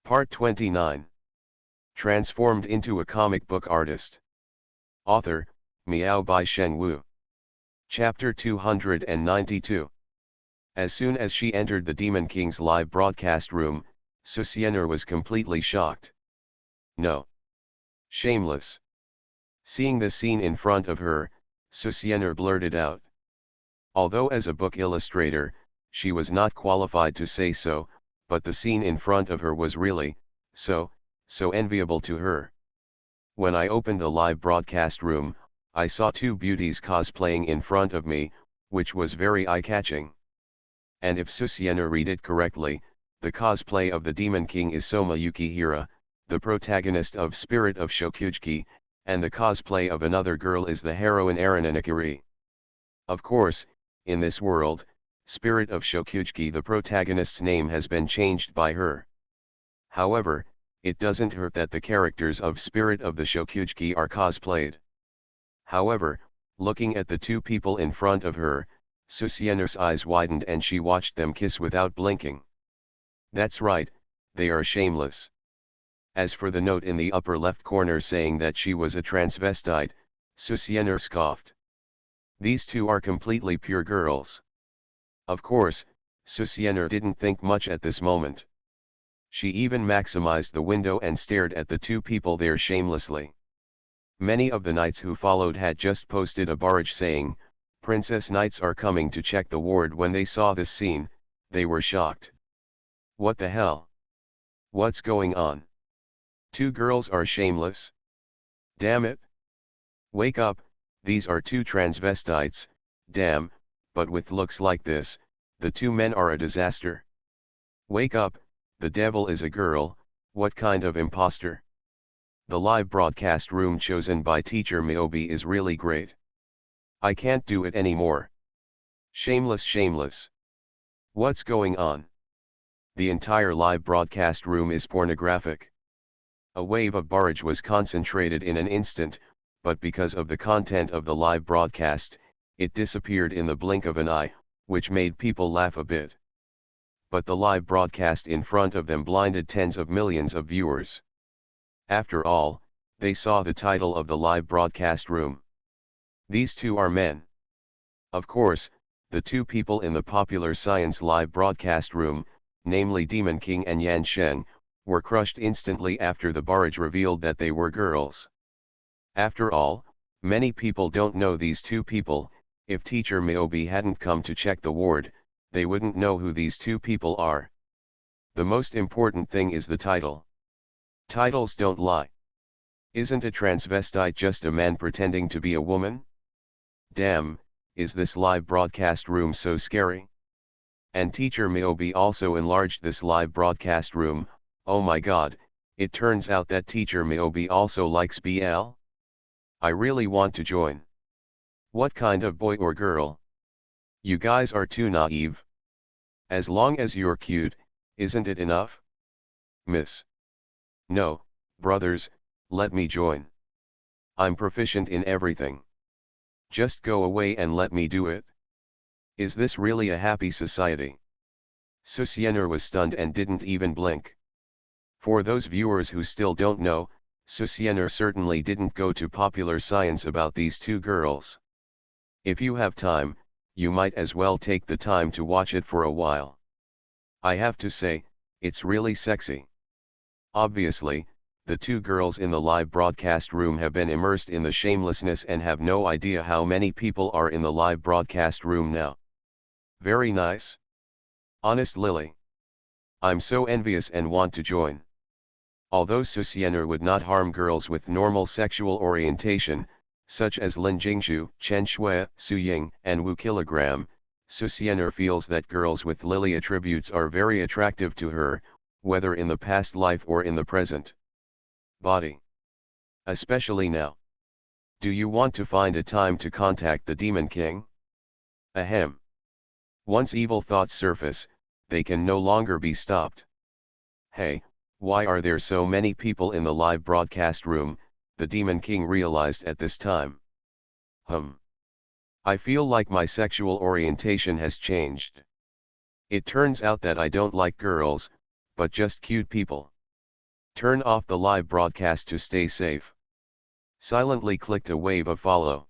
Part 29. Transformed into a comic book artist. Author, Miao by Shen Wu. Chapter 292. As soon as she entered the Demon King's live broadcast room, Susienner was completely shocked. No. Shameless. Seeing the scene in front of her, Susienner blurted out. Although as a book illustrator, she was not qualified to say so, but the scene in front of her was really, so enviable to her. When I opened the live broadcast room, I saw two beauties cosplaying in front of me, which was very eye-catching. And if Susienner read it correctly, the cosplay of the Demon King is Soma Yukihira, the protagonist of Spirit of Shokuji, and the cosplay of another girl is the heroine Arananakiri. Of course, in this world, Spirit of Shokuji, the protagonist's name has been changed by her. However, it doesn't hurt that the characters of Spirit of the Shokuji are cosplayed. However, looking at the two people in front of her, Susienner's eyes widened and she watched them kiss without blinking. That's right, they are shameless. As for the note in the upper left corner saying that she was a transvestite, Susienner scoffed. These two are completely pure girls. Of course, Susienner didn't think much at this moment. She even maximized the window and stared at the two people there shamelessly. Many of the knights who followed had just posted a barrage saying, "Princess Knights are coming to check the ward." When they saw this scene, they were shocked. What the hell? What's going on? Two girls are shameless? Damn it! Wake up, these are two transvestites, damn, but with looks like this, the two men are a disaster. Wake up, the devil is a girl, what kind of imposter? The live broadcast room chosen by teacher Miyobi is really great. I can't do it anymore. Shameless, shameless. What's going on? The entire live broadcast room is pornographic. A wave of barrage was concentrated in an instant, but because of the content of the live broadcast, it disappeared in the blink of an eye, which made people laugh a bit. But the live broadcast in front of them blinded tens of millions of viewers. After all, they saw the title of the live broadcast room. These two are men. Of course, the two people in the popular science live broadcast room, namely Demon King and Yan Shen, were crushed instantly after the barrage revealed that they were girls. After all, many people don't know these two people. If teacher Miyobi hadn't come to check the ward, they wouldn't know who these two people are. The most important thing is the title. Titles don't lie. Isn't a transvestite just a man pretending to be a woman? Damn, is this live broadcast room so scary? And teacher Miyobi also enlarged this live broadcast room. Oh my god, it turns out that teacher Miyobi also likes BL? I really want to join. What kind of boy or girl? You guys are too naive. As long as you're cute, isn't it enough? Miss. No, brothers, let me join. I'm proficient in everything. Just go away and let me do it. Is this really a happy society? Susienner was stunned and didn't even blink. For those viewers who still don't know, Susienner certainly didn't go to popular science about these two girls. If you have time, you might as well take the time to watch it for a while. I have to say, it's really sexy. Obviously, the two girls in the live broadcast room have been immersed in the shamelessness and have no idea how many people are in the live broadcast room now. Very nice. Honest Lily. I'm so envious and want to join. Although Susienner would not harm girls with normal sexual orientation, such as Lin Jingshu, Chen Shui, Su Ying, and Wu Kilogram, Susienner feels that girls with Lily attributes are very attractive to her, whether in the past life or in the present body. Especially now. Do you want to find a time to contact the Demon King? Ahem. Once evil thoughts surface, they can no longer be stopped. Hey, why are there so many people in the live broadcast room? The Demon King realized at this time. I feel like my sexual orientation has changed. It turns out that I don't like girls, but just cute people. Turn off the live broadcast to stay safe. Silently clicked a wave of follow.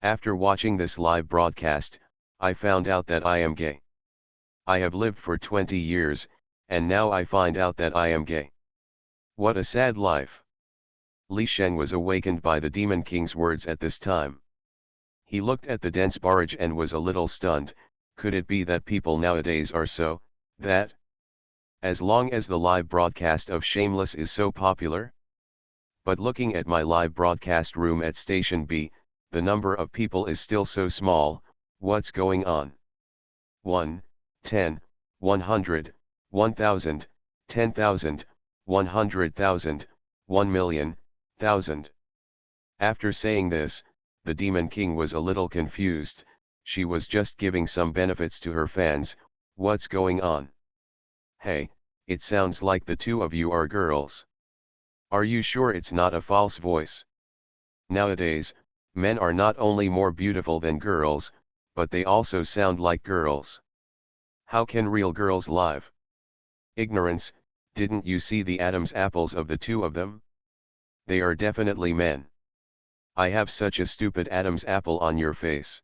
After watching this live broadcast, I found out that I am gay. I have lived for 20 years, and now I find out that I am gay. What a sad life. Li Sheng was awakened by the Demon King's words at this time. He looked at the dense barrage and was a little stunned. Could it be that people nowadays are so, that? As long as the live broadcast of Shameless is so popular? But looking at my live broadcast room at Station B, the number of people is still so small. What's going on? 1, 10, 100, 1000, 10,000, 100,000, 1,000,000, 1,000. After saying this, the Demon King was a little confused. She was just giving some benefits to her fans. What's going on? Hey, it sounds like the two of you are girls. Are you sure it's not a false voice? Nowadays, men are not only more beautiful than girls, but they also sound like girls. How can real girls live? Ignorance, didn't you see the Adam's apples of the two of them? They are definitely men. I have such a stupid Adam's apple on your face.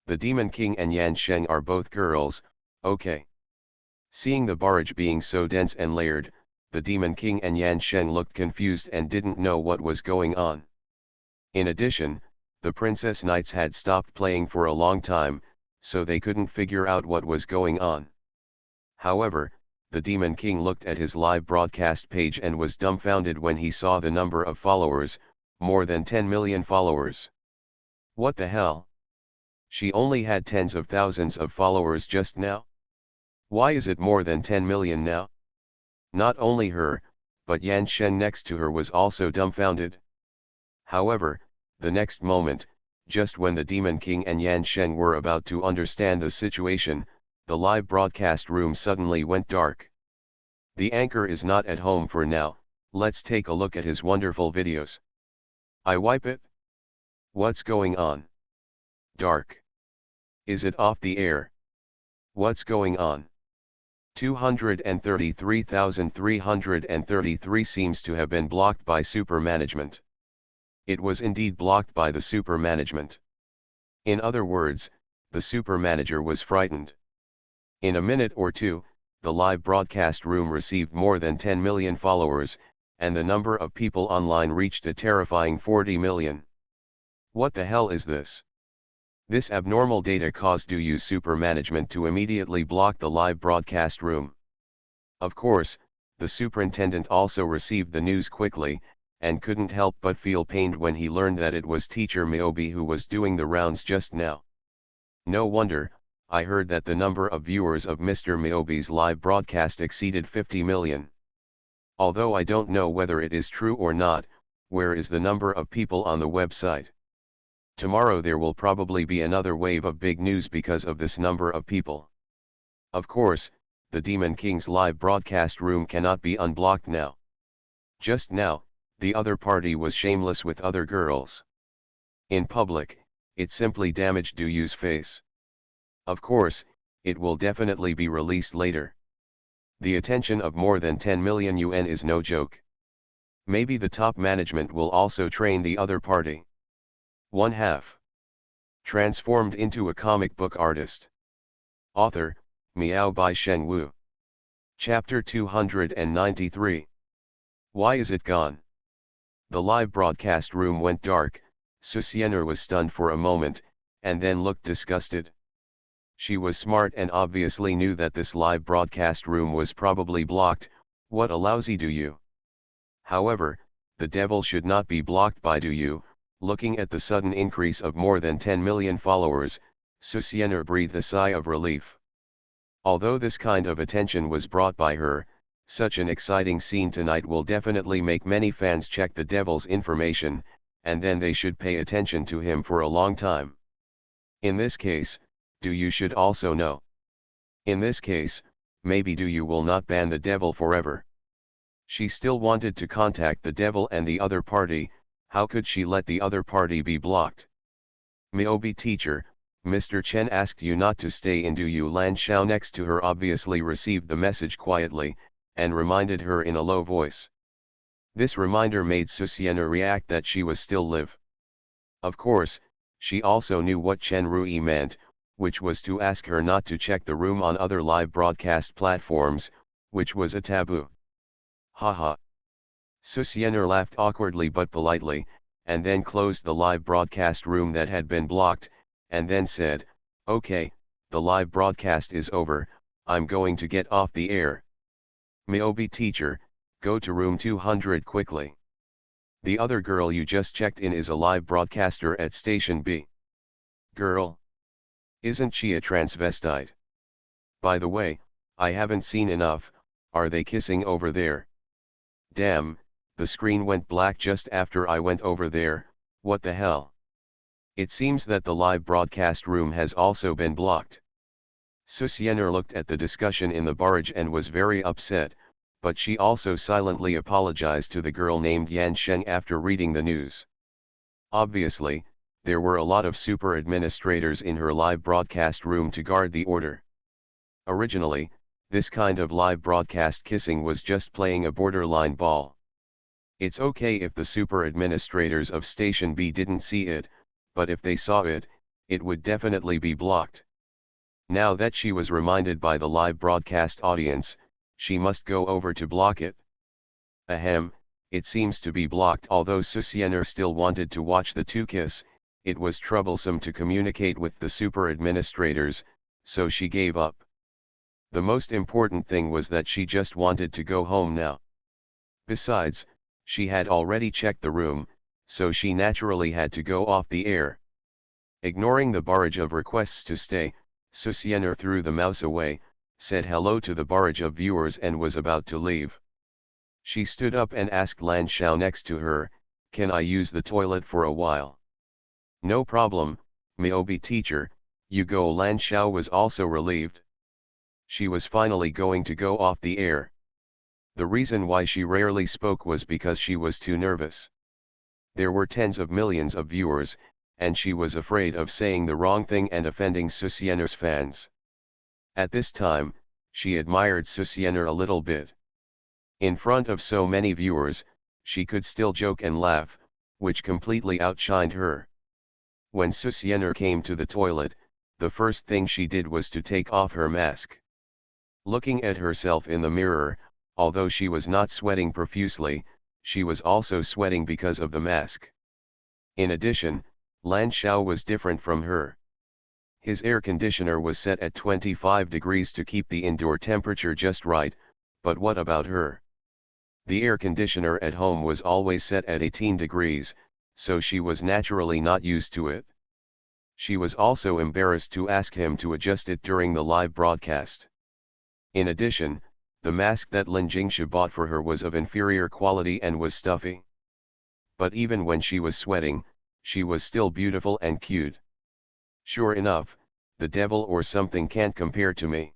The Demon King and Yan Sheng are both girls, okay. Seeing the barrage being so dense and layered, the Demon King and Yan Sheng looked confused and didn't know what was going on. In addition, the Princess Knights had stopped playing for a long time, so they couldn't figure out what was going on. However, the Demon King looked at his live broadcast page and was dumbfounded when he saw the number of followers, more than 10 million followers. What the hell? She only had tens of thousands of followers just now? Why is it more than 10 million now? Not only her, but Yan Sheng next to her was also dumbfounded. However, the next moment, just when the Demon King and Yan Sheng were about to understand the situation, the live broadcast room suddenly went dark. The anchor is not at home for now. Let's take a look at his wonderful videos. I wipe it? What's going on? Dark. Is it off the air? What's going on? 233,333 seems to have been blocked by super management. It was indeed blocked by the super management. In other words, the super manager was frightened. In a minute or two, the live broadcast room received more than 10 million followers, and the number of people online reached a terrifying 40 million. What the hell is this? This abnormal data caused DU super management to immediately block the live broadcast room. Of course, the superintendent also received the news quickly, and couldn't help but feel pained when he learned that it was teacher Miobi who was doing the rounds just now. No wonder, I heard that the number of viewers of Mr. Miobi's live broadcast exceeded 50 million. Although I don't know whether it is true or not, where is the number of people on the website? Tomorrow there will probably be another wave of big news because of this number of people. Of course, the Demon King's live broadcast room cannot be unblocked now. Just now, the other party was shameless with other girls. In public, it simply damaged DU's face. Of course, it will definitely be released later. The attention of more than 10 million yuan is no joke. Maybe the top management will also train the other party. 1/2. Transformed into a comic book artist. Author, Miao by Sheng Wu. Chapter 293. Why is it gone? The live broadcast room went dark. Susiener was stunned for a moment, and then looked disgusted. She was smart and obviously knew that this live broadcast room was probably blocked. What a lousy DU. However, the devil should not be blocked by DU. Looking at the sudden increase of more than 10 million followers, Susiener breathed a sigh of relief. Although this kind of attention was brought by her, such an exciting scene tonight will definitely make many fans check the devil's information, and then they should pay attention to him for a long time. In this case, DU should also know. In this case, maybe DU will not ban the devil forever. She still wanted to contact the devil and the other party. How could she let the other party be blocked? Miobi teacher, Mr. Chen asked you not to stay in DU Lan Shao next to her obviously received the message quietly, and reminded her in a low voice. This reminder made Susiana react that she was still live. Of course, she also knew what Chen Rui meant, which was to ask her not to check the room on other live broadcast platforms, which was a taboo. Haha. Susiana laughed awkwardly but politely, and then closed the live broadcast room that had been blocked, and then said, "Okay, the live broadcast is over, I'm going to get off the air. Miobi teacher, go to room 200 quickly. The other girl you just checked in is a live broadcaster at Station B. Girl? Isn't she a transvestite? By the way, I haven't seen enough, are they kissing over there? Damn, the screen went black just after I went over there, what the hell? It seems that the live broadcast room has also been blocked." Susiana looked at the discussion in the barrage and was very upset, but she also silently apologized to the girl named Yan Sheng after reading the news. Obviously, there were a lot of super administrators in her live broadcast room to guard the order. Originally, this kind of live broadcast kissing was just playing a borderline ball. It's okay if the super administrators of Station B didn't see it, but if they saw it, it would definitely be blocked. Now that she was reminded by the live broadcast audience, she must go over to block it. Ahem, it seems to be blocked. Although Susiana still wanted to watch the two kiss, it was troublesome to communicate with the super administrators, so she gave up. The most important thing was that she just wanted to go home now. Besides, she had already checked the room, so she naturally had to go off the air. Ignoring the barrage of requests to stay, Susiana threw the mouse away, said hello to the barrage of viewers and was about to leave. She stood up and asked Lan Xiao next to her, "Can I use the toilet for a while?" "No problem, Miobi teacher, you go." Lan Xiao was also relieved. She was finally going to go off the air. The reason why she rarely spoke was because she was too nervous. There were tens of millions of viewers, and she was afraid of saying the wrong thing and offending Susiana's fans. At this time, she admired Susiana a little bit. In front of so many viewers, she could still joke and laugh, which completely outshined her. When Susiana came to the toilet, the first thing she did was to take off her mask. Looking at herself in the mirror, although she was not sweating profusely, she was also sweating because of the mask. In addition, Lan Xiao was different from her. His air conditioner was set at 25 degrees to keep the indoor temperature just right, but what about her? The air conditioner at home was always set at 18 degrees, so she was naturally not used to it. She was also embarrassed to ask him to adjust it during the live broadcast. In addition, the mask that Lin Jingsha bought for her was of inferior quality and was stuffy. But even when she was sweating, she was still beautiful and cute. Sure enough, the devil or something can't compare to me.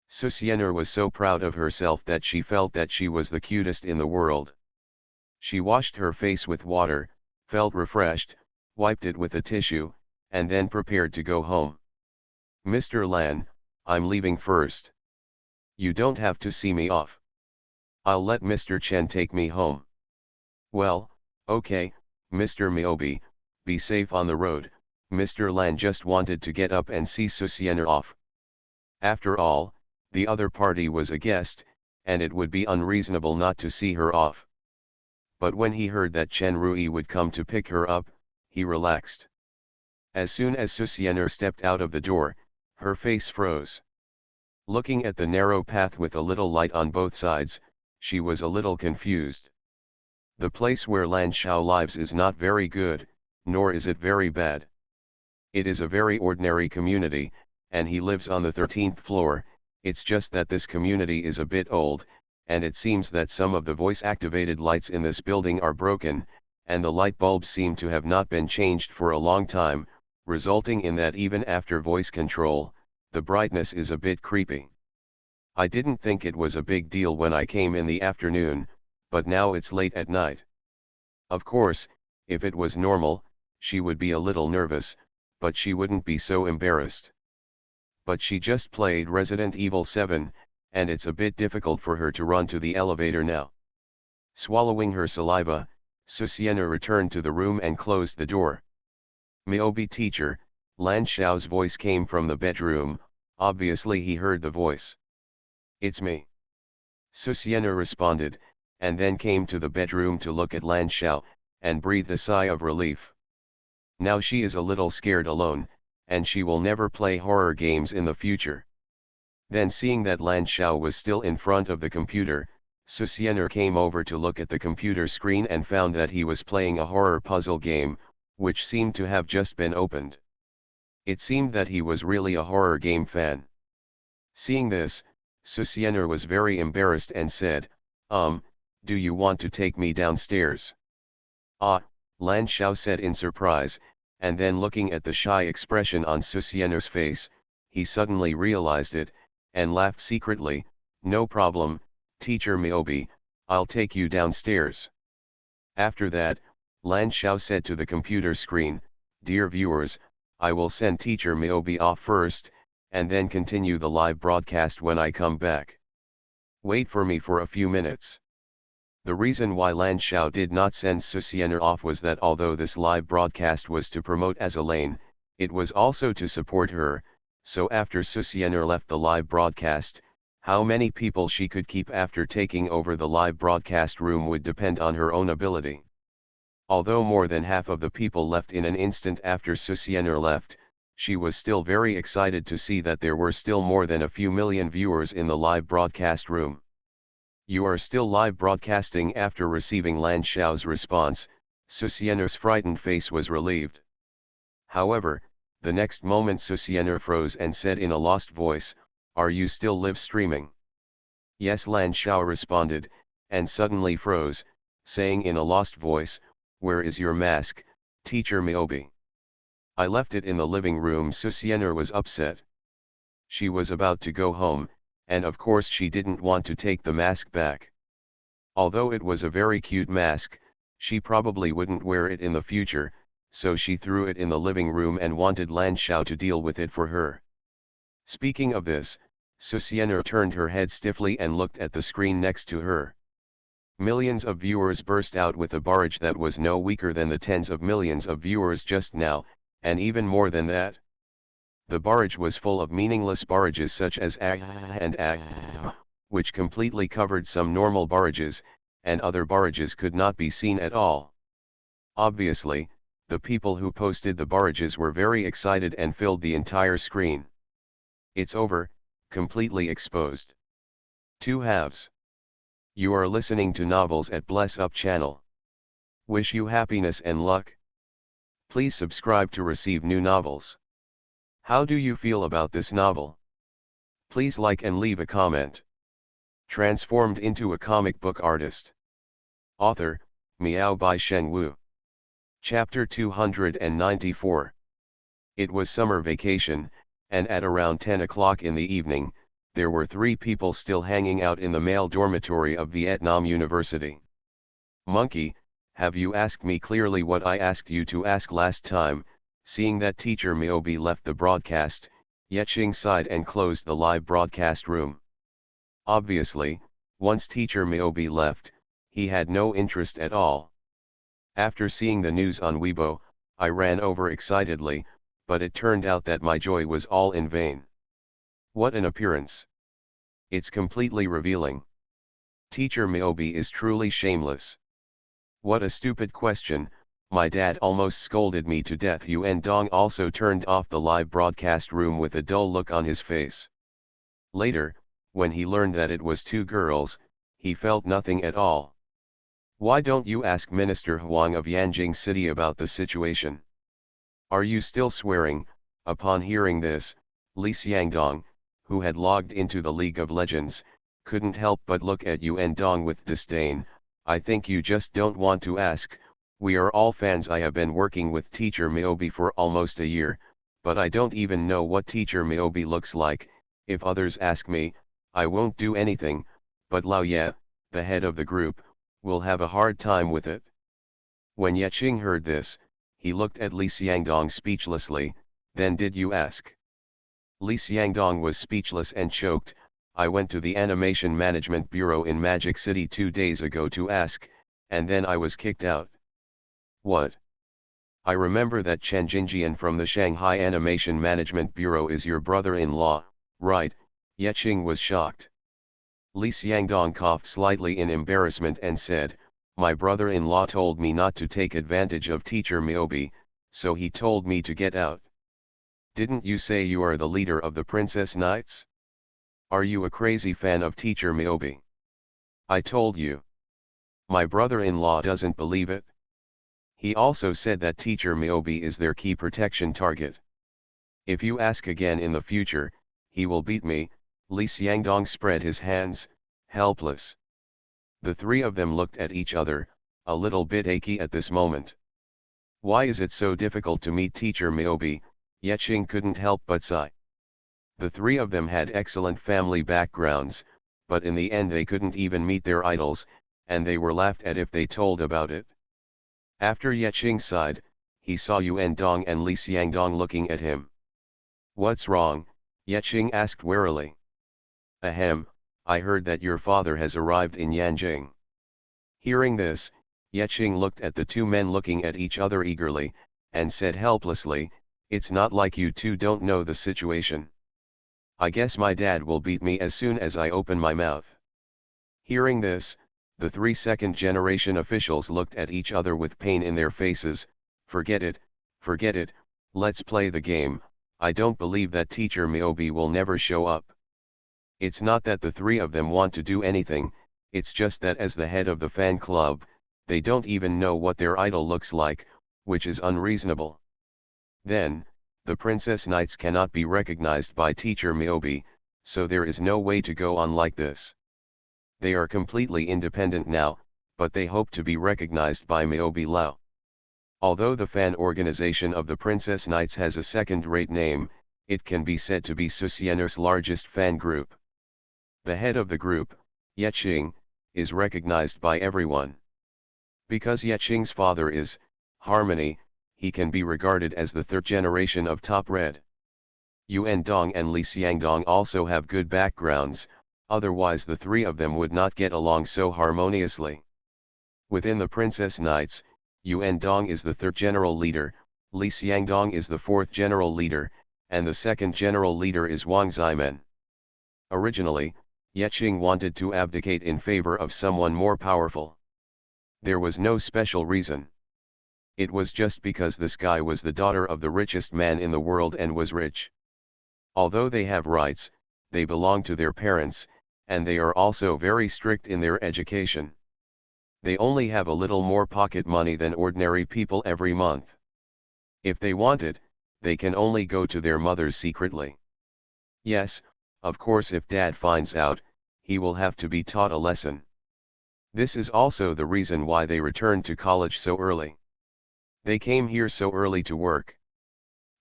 Susiana was so proud of herself that she felt that she was the cutest in the world. She washed her face with water, felt refreshed, wiped it with a tissue, and then prepared to go home. "Mr. Lan, I'm leaving first. You don't have to see me off. I'll let Mr. Chen take me home." "Well, okay, Mr. Miobi, be safe on the road." Mr. Lan just wanted to get up and see Susiana off. After all, the other party was a guest, and it would be unreasonable not to see her off. But when he heard that Chen Rui would come to pick her up, he relaxed. As soon as Susiana stepped out of the door, her face froze. Looking at the narrow path with a little light on both sides, she was a little confused. The place where Lan Xiao lives is not very good, nor is it very bad. It is a very ordinary community, and he lives on the 13th floor. It's just that this community is a bit old, and it seems that some of the voice-activated lights in this building are broken, and the light bulbs seem to have not been changed for a long time, resulting in that even after voice control, the brightness is a bit creepy. I didn't think it was a big deal when I came in the afternoon, but now it's late at night. Of course, if it was normal, she would be a little nervous, but she wouldn't be so embarrassed. But she just played Resident Evil 7, and it's a bit difficult for her to run to the elevator now. Swallowing her saliva, Susiana returned to the room and closed the door. Miobi teacher, Lan Xiao's voice came from the bedroom. Obviously he heard the voice. It's me. Susiana responded, and then came to the bedroom to look at Lan Xiao, and breathed a sigh of relief. Now she is a little scared alone, and she will never play horror games in the future. Then seeing that Lan Xiao was still in front of the computer, Susiana came over to look at the computer screen and found that he was playing a horror puzzle game, which seemed to have just been opened. It seemed that he was really a horror game fan. Seeing this, Susiana was very embarrassed and said, do you want to take me downstairs? Ah, Lan Xiao said in surprise, and then looking at the shy expression on Susiana's face, he suddenly realized it, and laughed secretly. No problem, Teacher Miobi, I'll take you downstairs. After that, Lan Xiao said to the computer screen, Dear viewers, I will send Teacher Miobi off first, and then continue the live broadcast when I come back. Wait for me for a few minutes. The reason why Lan Xiao did not send Susiana off was that although this live broadcast was to promote as Elaine, it was also to support her, so after Susiana left the live broadcast, how many people she could keep after taking over the live broadcast room would depend on her own ability. Although more than half of the people left in an instant after Susiana left, she was still very excited to see that there were still more than a few million viewers in the live broadcast room. You are still live broadcasting. After receiving Lan Xiao's response, Susiana's frightened face was relieved. However, the next moment Susiana froze and said in a lost voice, Are you still live streaming? Yes, Lan Xiao responded, and suddenly froze, saying in a lost voice, Where is your mask, Teacher Miobi? I left it in the living room. Susiana was upset. She was about to go home, and of course she didn't want to take the mask back. Although it was a very cute mask, she probably wouldn't wear it in the future, so she threw it in the living room and wanted Lan Xiao to deal with it for her. Speaking of this, Susiana turned her head stiffly and looked at the screen next to her. Millions of viewers burst out with a barrage that was no weaker than the tens of millions of viewers just now, and even more than that. The barrage was full of meaningless barrages such as and which completely covered some normal barrages, and other barrages could not be seen at all. Obviously, the people who posted the barrages were very excited and filled the entire screen. It's over, completely exposed. Two halves. You are listening to Novels at Bless Up channel. Wish you happiness and luck. Please subscribe to receive new novels. How do you feel about this novel? Please like and leave a comment. Transformed into a comic book artist. Author, Miao by Sheng Wu. Chapter 294. It was summer vacation, and at around 10 o'clock in the evening, there were 3 people still hanging out in the male dormitory of Vietnam University. Monkey, have you asked me clearly what I asked you to ask last time? Seeing that Teacher Miobi left the broadcast, Yeching sighed and closed the live broadcast room. Obviously, once Teacher Miobi left, he had no interest at all. After seeing the news on Weibo, I ran over excitedly, but it turned out that my joy was all in vain. What an appearance! It's completely revealing. Teacher Miobi is truly shameless. What a stupid question. My dad almost scolded me to death. Yuan Dong also turned off the live broadcast room with a dull look on his face. Later, when he learned that it was 2 girls, he felt nothing at all. Why don't you ask Minister Huang of Yanjing City about the situation? Are you still swearing? Upon hearing this, Li Xiangdong, who had logged into the League of Legends, couldn't help but look at Yuan Dong with disdain. I think you just don't want to ask. We are all fans. I have been working with Teacher Miobi for almost a year, but I don't even know what Teacher Miobi looks like. If others ask me, I won't do anything, but Lao Ye, the head of the group, will have a hard time with it. When Yeching heard this, he looked at Li Xiangdong speechlessly. Then did you ask? Li Xiangdong was speechless and choked. I went to the Animation Management Bureau in Magic City 2 days ago to ask, and then I was kicked out. What? I remember that Chen Jingjian from the Shanghai Animation Management Bureau is your brother-in-law, right? Yeqing was shocked. Li Xiangdong coughed slightly in embarrassment and said, my brother-in-law told me not to take advantage of Teacher Miyobi, so he told me to get out. Didn't you say you are the leader of the Princess Knights? Are you a crazy fan of Teacher Miyobi? I told you. My brother-in-law doesn't believe it. He also said that Teacher Miyobi is their key protection target. If you ask again in the future, he will beat me. Li Xiangdong spread his hands, helpless. The three of them looked at each other, a little bit achy at this moment. Why is it so difficult to meet Teacher Miyobi? Yeqing couldn't help but sigh. The three of them had excellent family backgrounds, but in the end they couldn't even meet their idols, and they were laughed at if they told about it. After Yeqing sighed, he saw Yuan Dong and Li Xiangdong looking at him. What's wrong? Yeqing asked warily. Ahem, I heard that your father has arrived in Yanjing. Hearing this, Yeqing looked at the two men looking at each other eagerly, and said helplessly, it's not like you two don't know the situation. I guess my dad will beat me as soon as I open my mouth. Hearing this, the three second-generation officials looked at each other with pain in their faces. Forget it, let's play the game. I don't believe that Teacher Miyobi will never show up. It's not that the three of them want to do anything, it's just that as the head of the fan club, they don't even know what their idol looks like, which is unreasonable. Then, the Princess Knights cannot be recognized by Teacher Miyobi, so there is no way to go on like this. They are completely independent now, but they hope to be recognized by Miyobi Lao. Although the fan organization of the Princess Knights has a second-rate name, it can be said to be Susiener's largest fan group. The head of the group, Yeqing, is recognized by everyone. Because Yeqing's father is Harmony, he can be regarded as the third generation of Top Red. Yuan Dong and Li Xiangdong also have good backgrounds, otherwise the three of them would not get along so harmoniously. Within the Princess Knights, Yuan Dong is the third general leader, Li Xiangdong is the fourth general leader, and the second general leader is Wang Zimen. Originally, Yeqing wanted to abdicate in favor of someone more powerful. There was no special reason. It was just because this guy was the daughter of the richest man in the world and was rich. Although they have rights, they belong to their parents, and they are also very strict in their education. They only have a little more pocket money than ordinary people every month. If they want it, they can only go to their mothers secretly. Yes, of course, if dad finds out, he will have to be taught a lesson. This is also the reason why they returned to college so early. They came here so early to work.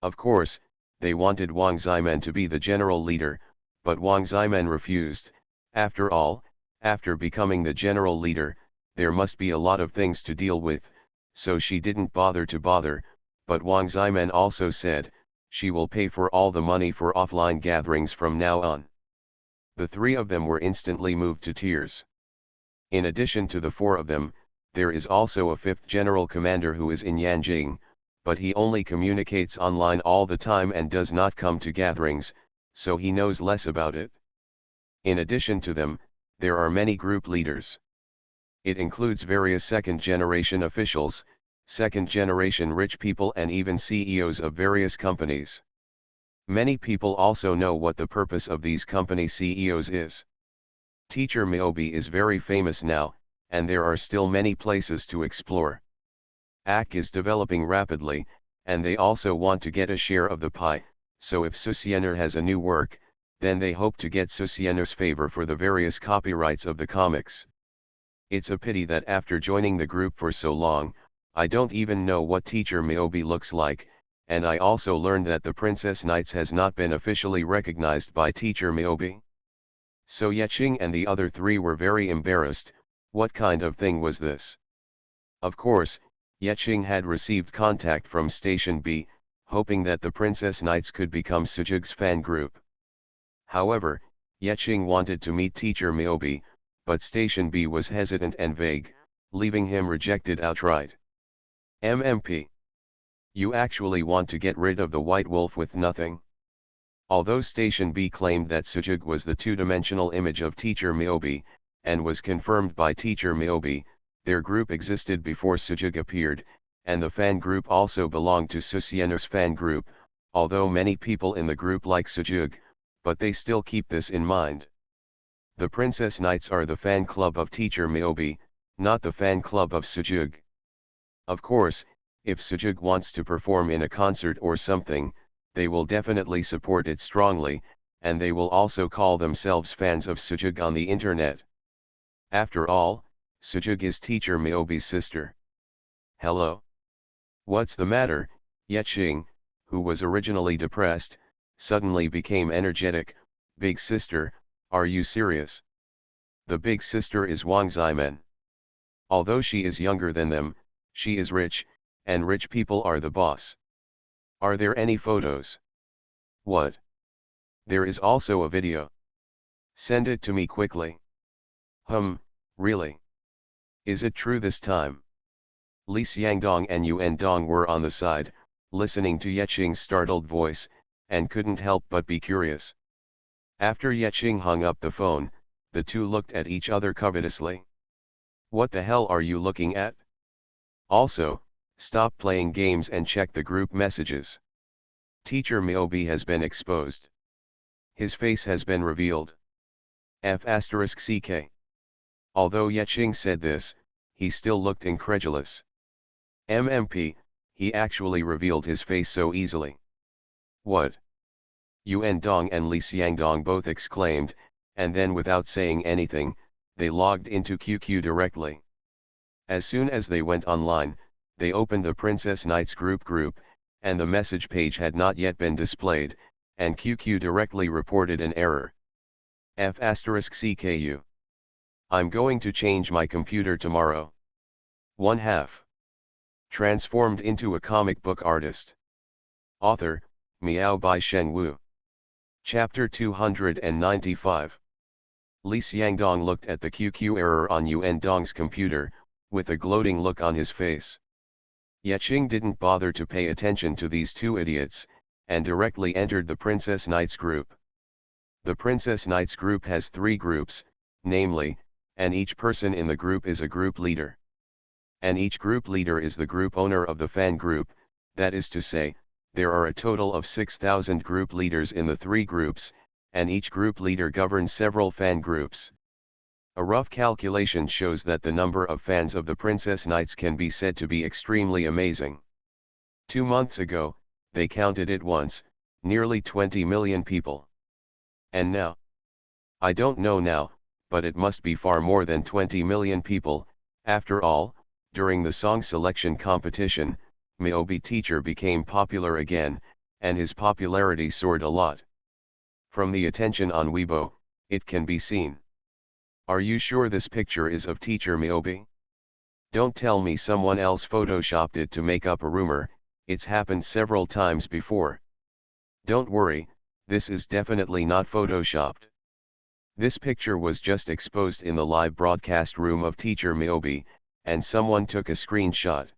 Of course, they wanted Wang Zimen to be the general leader, but Wang Zimen refused. After all, after becoming the general leader, there must be a lot of things to deal with, so she didn't bother, but Wang Zimen also said, she will pay for all the money for offline gatherings from now on. The three of them were instantly moved to tears. In addition to the four of them, there is also a fifth general commander who is in Yanjing, but he only communicates online all the time and does not come to gatherings, so he knows less about it. In addition to them, there are many group leaders. It includes various second-generation officials, second-generation rich people and even CEOs of various companies. Many people also know what the purpose of these company CEOs is. Teacher Miyobi is very famous now, and there are still many places to explore. AK is developing rapidly, and they also want to get a share of the pie, so if Susiener has a new work, then they hope to get Susiener's favor for the various copyrights of the comics. It's a pity that after joining the group for so long, I don't even know what Teacher Miyobi looks like, and I also learned that the Princess Knights has not been officially recognized by Teacher Miyobi. So Yeqing and the other three were very embarrassed. What kind of thing was this? Of course, Yeqing had received contact from Station B, hoping that the Princess Knights could become Sujug's fan group. However, Yeching wanted to meet teacher Miyobi, but Station B was hesitant and vague, leaving him rejected outright. MMP. You actually want to get rid of the white wolf with nothing? Although Station B claimed that Sujug was the two-dimensional image of teacher Miyobi, and was confirmed by teacher Miyobi, their group existed before Sujug appeared, and the fan group also belonged to Susiener's fan group, although many people in the group like Sujug, but they still keep this in mind. The Princess Knights are the fan club of teacher Miyobi, not the fan club of Sujug. Of course, if Sujug wants to perform in a concert or something, they will definitely support it strongly, and they will also call themselves fans of Sujug on the internet. After all, Sujug is teacher Miyobi's sister. Hello? What's the matter? Yeching, who was originally depressed, suddenly became energetic. Big sister, are you serious? The big sister is Wang Zimen. Although she is younger than them, she is rich, and rich people are the boss. Are there any photos? What? There is also a video. Send it to me quickly. Really? Is it true this time? Li Xiangdong and Yuan Dong were on the side, listening to Yeching's startled voice, and couldn't help but be curious. After Yeching hung up the phone, the two looked at each other covetously. What the hell are you looking at? Also, stop playing games and check the group messages. Teacher Miyobi has been exposed. His face has been revealed. F***ck. Although Yeching said this, he still looked incredulous. MMP, he actually revealed his face so easily. What? Yuan Dong and Li Xiangdong both exclaimed, and then without saying anything, they logged into QQ directly. As soon as they went online, they opened the Princess Knights group, and the message page had not yet been displayed, and QQ directly reported an error. F***CKU. I'm going to change my computer tomorrow. 1/2. Transformed into a comic book artist. Author, Miao by Shen Wu. Chapter 295. Li Xiangdong looked at the QQ error on Yuan Dong's computer, with a gloating look on his face. Yeching didn't bother to pay attention to these two idiots, and directly entered the Princess Knights group. The Princess Knights group has 3 groups, namely, and each person in the group is a group leader. And each group leader is the group owner of the fan group, that is to say, there are a total of 6,000 group leaders in the 3 groups, and each group leader governs several fan groups. A rough calculation shows that the number of fans of the Princess Knights can be said to be extremely amazing. 2 months ago, they counted it once, nearly 20 million people. And now? I don't know now, but it must be far more than 20 million people. After all, during the song selection competition, Miyobi teacher became popular again, and his popularity soared a lot. From the attention on Weibo, it can be seen. Are you sure this picture is of teacher Miyobi? Don't tell me someone else photoshopped it to make up a rumor, it's happened several times before. Don't worry, this is definitely not photoshopped. This picture was just exposed in the live broadcast room of teacher Miyobi, and someone took a screenshot.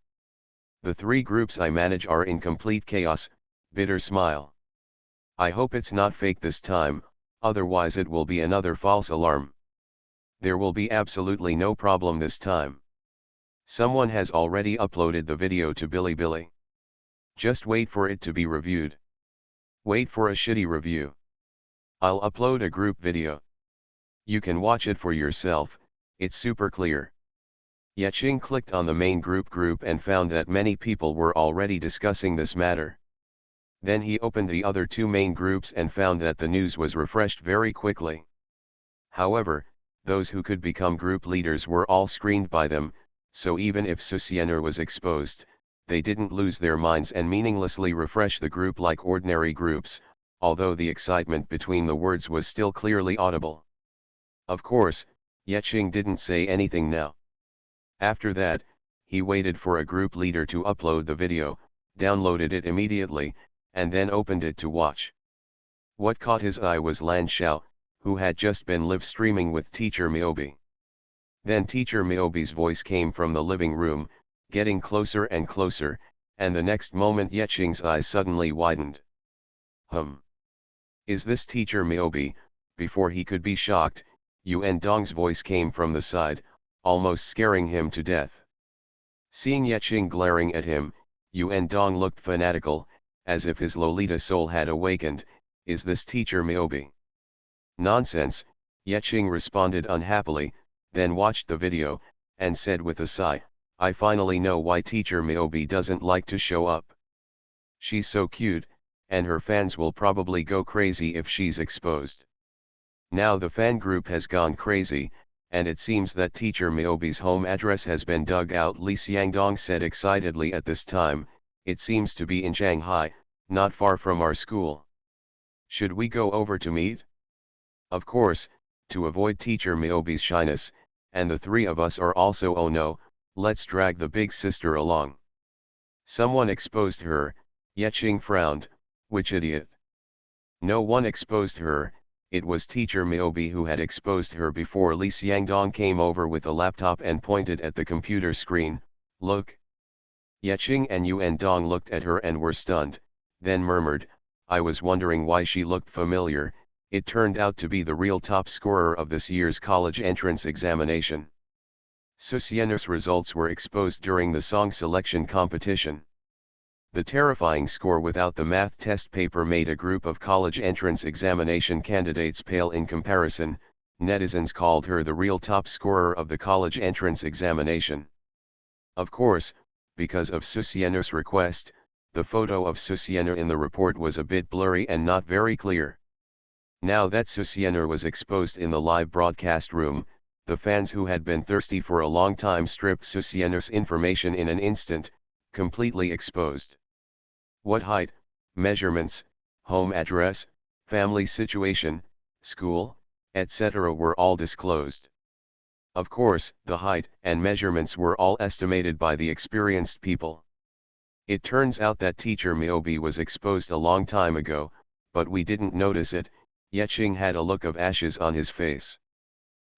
The 3 groups I manage are in complete chaos. Bitter smile. I hope it's not fake this time, otherwise it will be another false alarm. There will be absolutely no problem this time. Someone has already uploaded the video to Bilibili. Just wait for it to be reviewed. Wait for a shitty review. I'll upload a group video. You can watch it for yourself, it's super clear. Yeching clicked on the main group and found that many people were already discussing this matter. Then he opened the other 2 main groups and found that the news was refreshed very quickly. However, those who could become group leaders were all screened by them, so even if Susiener was exposed, they didn't lose their minds and meaninglessly refresh the group like ordinary groups, although the excitement between the words was still clearly audible. Of course, Yeching didn't say anything now. After that, he waited for a group leader to upload the video, downloaded it immediately, and then opened it to watch. What caught his eye was Lan Xiao, who had just been live streaming with Teacher Miyobi. Then Teacher Miyobi's voice came from the living room, getting closer and closer, and the next moment Yeching's eyes suddenly widened. Is this Teacher Miyobi? Before he could be shocked, Yuan Dong's voice came from the side, almost scaring him to death. Seeing Yeching glaring at him, Yuan Dong looked fanatical, as if his Lolita soul had awakened. Is this Teacher Miyobi? Nonsense, Yeching responded unhappily, then watched the video, and said with a sigh, I finally know why Teacher Miyobi doesn't like to show up. She's so cute, and her fans will probably go crazy if she's exposed. Now the fan group has gone crazy, and it seems that Teacher Miyobi's home address has been dug out, Li Xiangdong said excitedly at this time. It seems to be in Shanghai, not far from our school. Should we go over to meet? Of course, to avoid Teacher Miyobi's shyness, and the three of us are also. Oh no, let's drag the big sister along. Someone exposed her, Yeching frowned. Which idiot? No one exposed her, it was Teacher Miyobi who had exposed her before. Li Xiangdong came over with a laptop and pointed at the computer screen. Look. Yeching and Yuan Dong looked at her and were stunned, then murmured, I was wondering why she looked familiar. It turned out to be the real top scorer of this year's college entrance examination. Susiener's results were exposed during the song selection competition. The terrifying score without the math test paper made a group of college entrance examination candidates pale in comparison. Netizens called her the real top scorer of the college entrance examination. Of course, because of Susiener's request, the photo of Susiener in the report was a bit blurry and not very clear. Now that Susiener was exposed in the live broadcast room, the fans who had been thirsty for a long time stripped Susiener's information in an instant, completely exposed. What height, measurements, home address, family situation, school, etc. were all disclosed. Of course, the height and measurements were all estimated by the experienced people. It turns out that Teacher Miyobi was exposed a long time ago, but we didn't notice it. Yeching had a look of ashes on his face.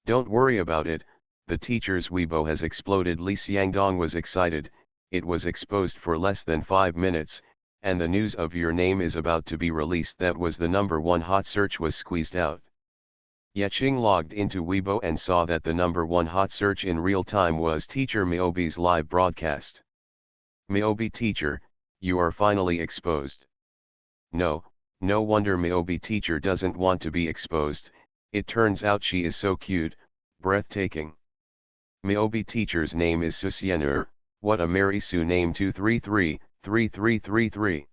Don't worry about it, the teacher's Weibo has exploded. Li Xiangdong was excited. It was exposed for less than 5 minutes, and the news of your name is about to be released. That was the #1 hot search was squeezed out. Yeching logged into Weibo and saw that the #1 hot search in real time was Teacher Miyobi's live broadcast. Miyobi teacher, you are finally exposed. No wonder Miyobi teacher doesn't want to be exposed. It turns out she is so cute, breathtaking. Miyobi teacher's name is Susiener. What a Mary Sue name. 233-3333.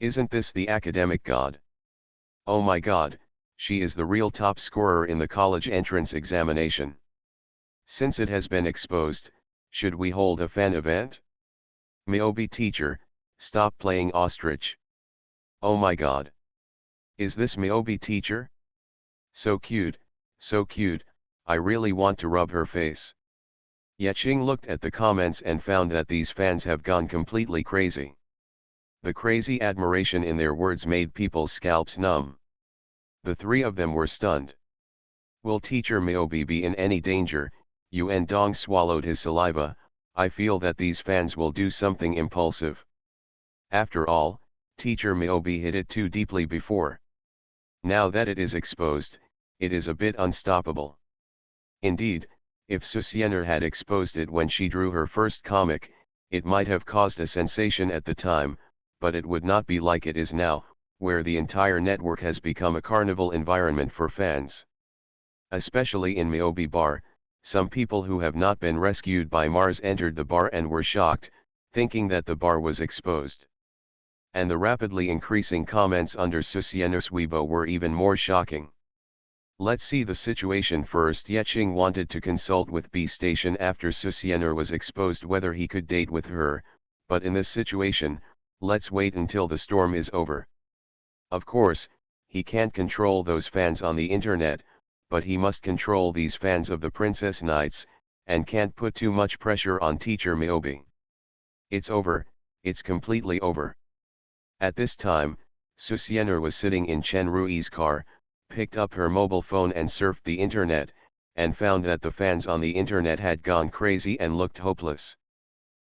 Isn't this the academic god? Oh my god, she is the real top scorer in the college entrance examination. Since it has been exposed, should we hold a fan event? Miyobi teacher, stop playing ostrich. Oh my god. Is this Miyobi teacher? So cute, I really want to rub her face. Yeching looked at the comments and found that these fans have gone completely crazy. The crazy admiration in their words made people's scalps numb. The three of them were stunned. Will Teacher Miyobi be in any danger? Yuan Dong swallowed his saliva. I feel that these fans will do something impulsive. After all, Teacher Miyobi hit it too deeply before. Now that it is exposed, it is a bit unstoppable. Indeed, if Susiener had exposed it when she drew her first comic, it might have caused a sensation at the time, but it would not be like it is now, where the entire network has become a carnival environment for fans. Especially in Miyobi Bar, some people who have not been rescued by Mars entered the bar and were shocked, thinking that the bar was exposed. And the rapidly increasing comments under Susiener's Weibo were even more shocking. Let's see the situation first. Yeching wanted to consult with B Station after Susiener was exposed whether he could date with her, but in this situation, let's wait until the storm is over. Of course, he can't control those fans on the internet, but he must control these fans of the Princess Knights, and can't put too much pressure on Teacher Miyobi. It's over, it's completely over. At this time, Susiener was sitting in Chen Rui's car, picked up her mobile phone and surfed the internet, and found that the fans on the internet had gone crazy and looked hopeless.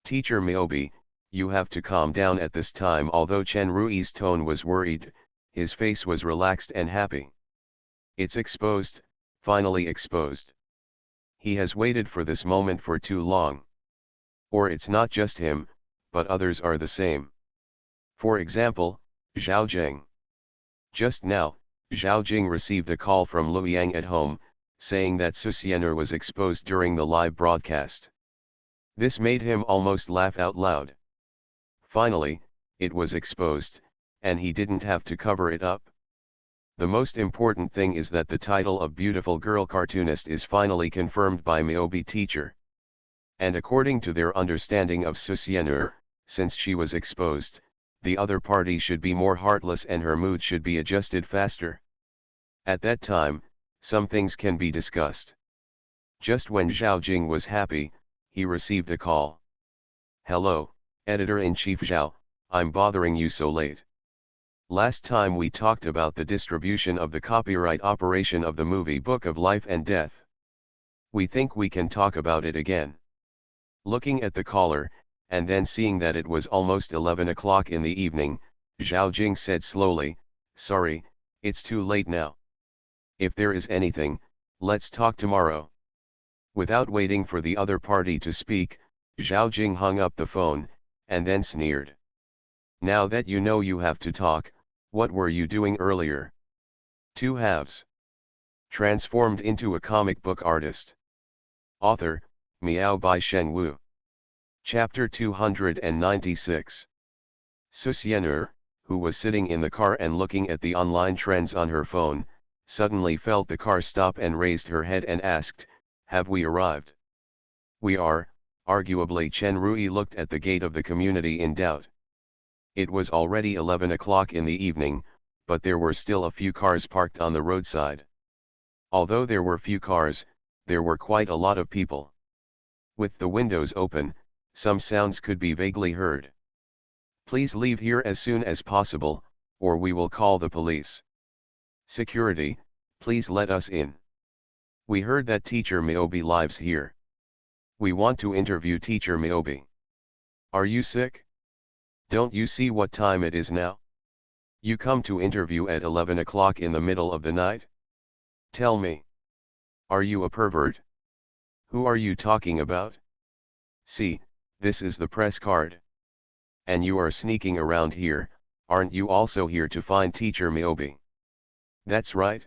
Teacher Miyobi, you have to calm down at this time. Although Chen Rui's tone was worried, his face was relaxed and happy. It's exposed, finally exposed. He has waited for this moment for too long. Or it's not just him, but others are the same. For example, Zhao Jing. Just now, Zhao Jing received a call from Luoyang at home, saying that Susienner was exposed during the live broadcast. This made him almost laugh out loud. Finally, it was exposed, and he didn't have to cover it up. The most important thing is that the title of Beautiful Girl Cartoonist is finally confirmed by Miyobi teacher. And according to their understanding of Susienner, since she was exposed, the other party should be more heartless and her mood should be adjusted faster. At that time, some things can be discussed. Just when Zhao Jing was happy, he received a call. Hello, Editor-in-Chief Zhao, I'm bothering you so late. Last time we talked about the distribution of the copyright operation of the movie Book of Life and Death. We think we can talk about it again. Looking at the caller, and then seeing that it was almost 11 o'clock in the evening, Zhao Jing said slowly, sorry, it's too late now. If there is anything, let's talk tomorrow. Without waiting for the other party to speak, Zhao Jing hung up the phone, and then sneered. Now that you know you have to talk, what were you doing earlier? Two halves. Transformed into a comic book artist. Author, Miao by Sheng Wu. Chapter 296. Susienner, who was sitting in the car and looking at the online trends on her phone, suddenly felt the car stop and raised her head and asked, have we arrived? We are. Arguably Chen Rui looked at the gate of the community in doubt. It was already 11 o'clock in the evening, but there were still a few cars parked on the roadside. Although there were few cars, there were quite a lot of people. With the windows open, some sounds could be vaguely heard. Please leave here as soon as possible, or we will call the police. Security, please let us in. We heard that Teacher Miyobi lives here. We want to interview Teacher Miyobi. Are you sick? Don't you see what time it is now? You come to interview at 11 o'clock in the middle of the night? Tell me. Are you a pervert? Who are you talking about? See, this is the press card. And you are sneaking around here, aren't you also here to find Teacher Miyobi? That's right.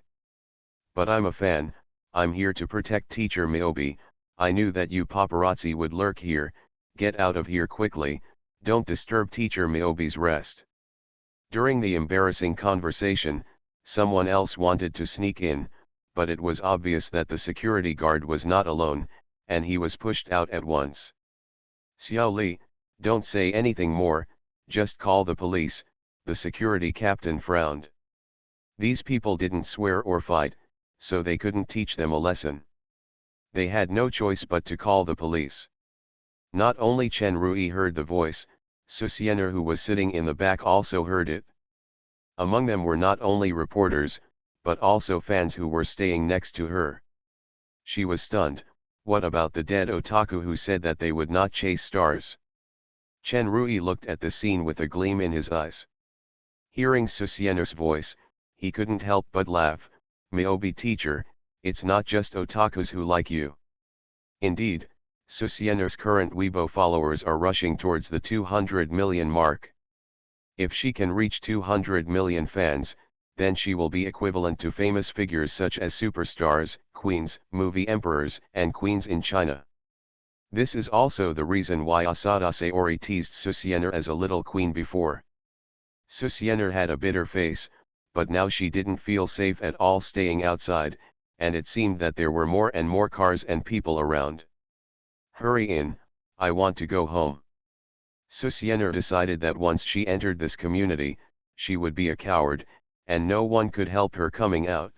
But I'm a fan, I'm here to protect Teacher Miyobi. I knew that you paparazzi would lurk here. Get out of here quickly, don't disturb Teacher Miyobi's rest. During the embarrassing conversation, someone else wanted to sneak in, but it was obvious that the security guard was not alone, and he was pushed out at once. Xiao Li, don't say anything more, just call the police, the security captain frowned. These people didn't swear or fight, so they couldn't teach them a lesson. They had no choice but to call the police. Not only Chen Rui heard the voice, Susienner who was sitting in the back also heard it. Among them were not only reporters, but also fans who were staying next to her. She was stunned. What about the dead otaku who said that they would not chase stars? Chen Rui looked at the scene with a gleam in his eyes. Hearing Susienner's voice, he couldn't help but laugh. Miyobi teacher, it's not just otakus who like you. Indeed, Susienner's current Weibo followers are rushing towards the 200 million mark. If she can reach 200 million fans, then she will be equivalent to famous figures such as superstars, queens, movie emperors, and queens in China. This is also the reason why Asada Saori teased Susienner as a little queen before. Susienner had a bitter face, but now she didn't feel safe at all staying outside, and it seemed that there were more and more cars and people around. Hurry in, I want to go home. Susienner decided that once she entered this community, she would be a coward, and no one could help her coming out.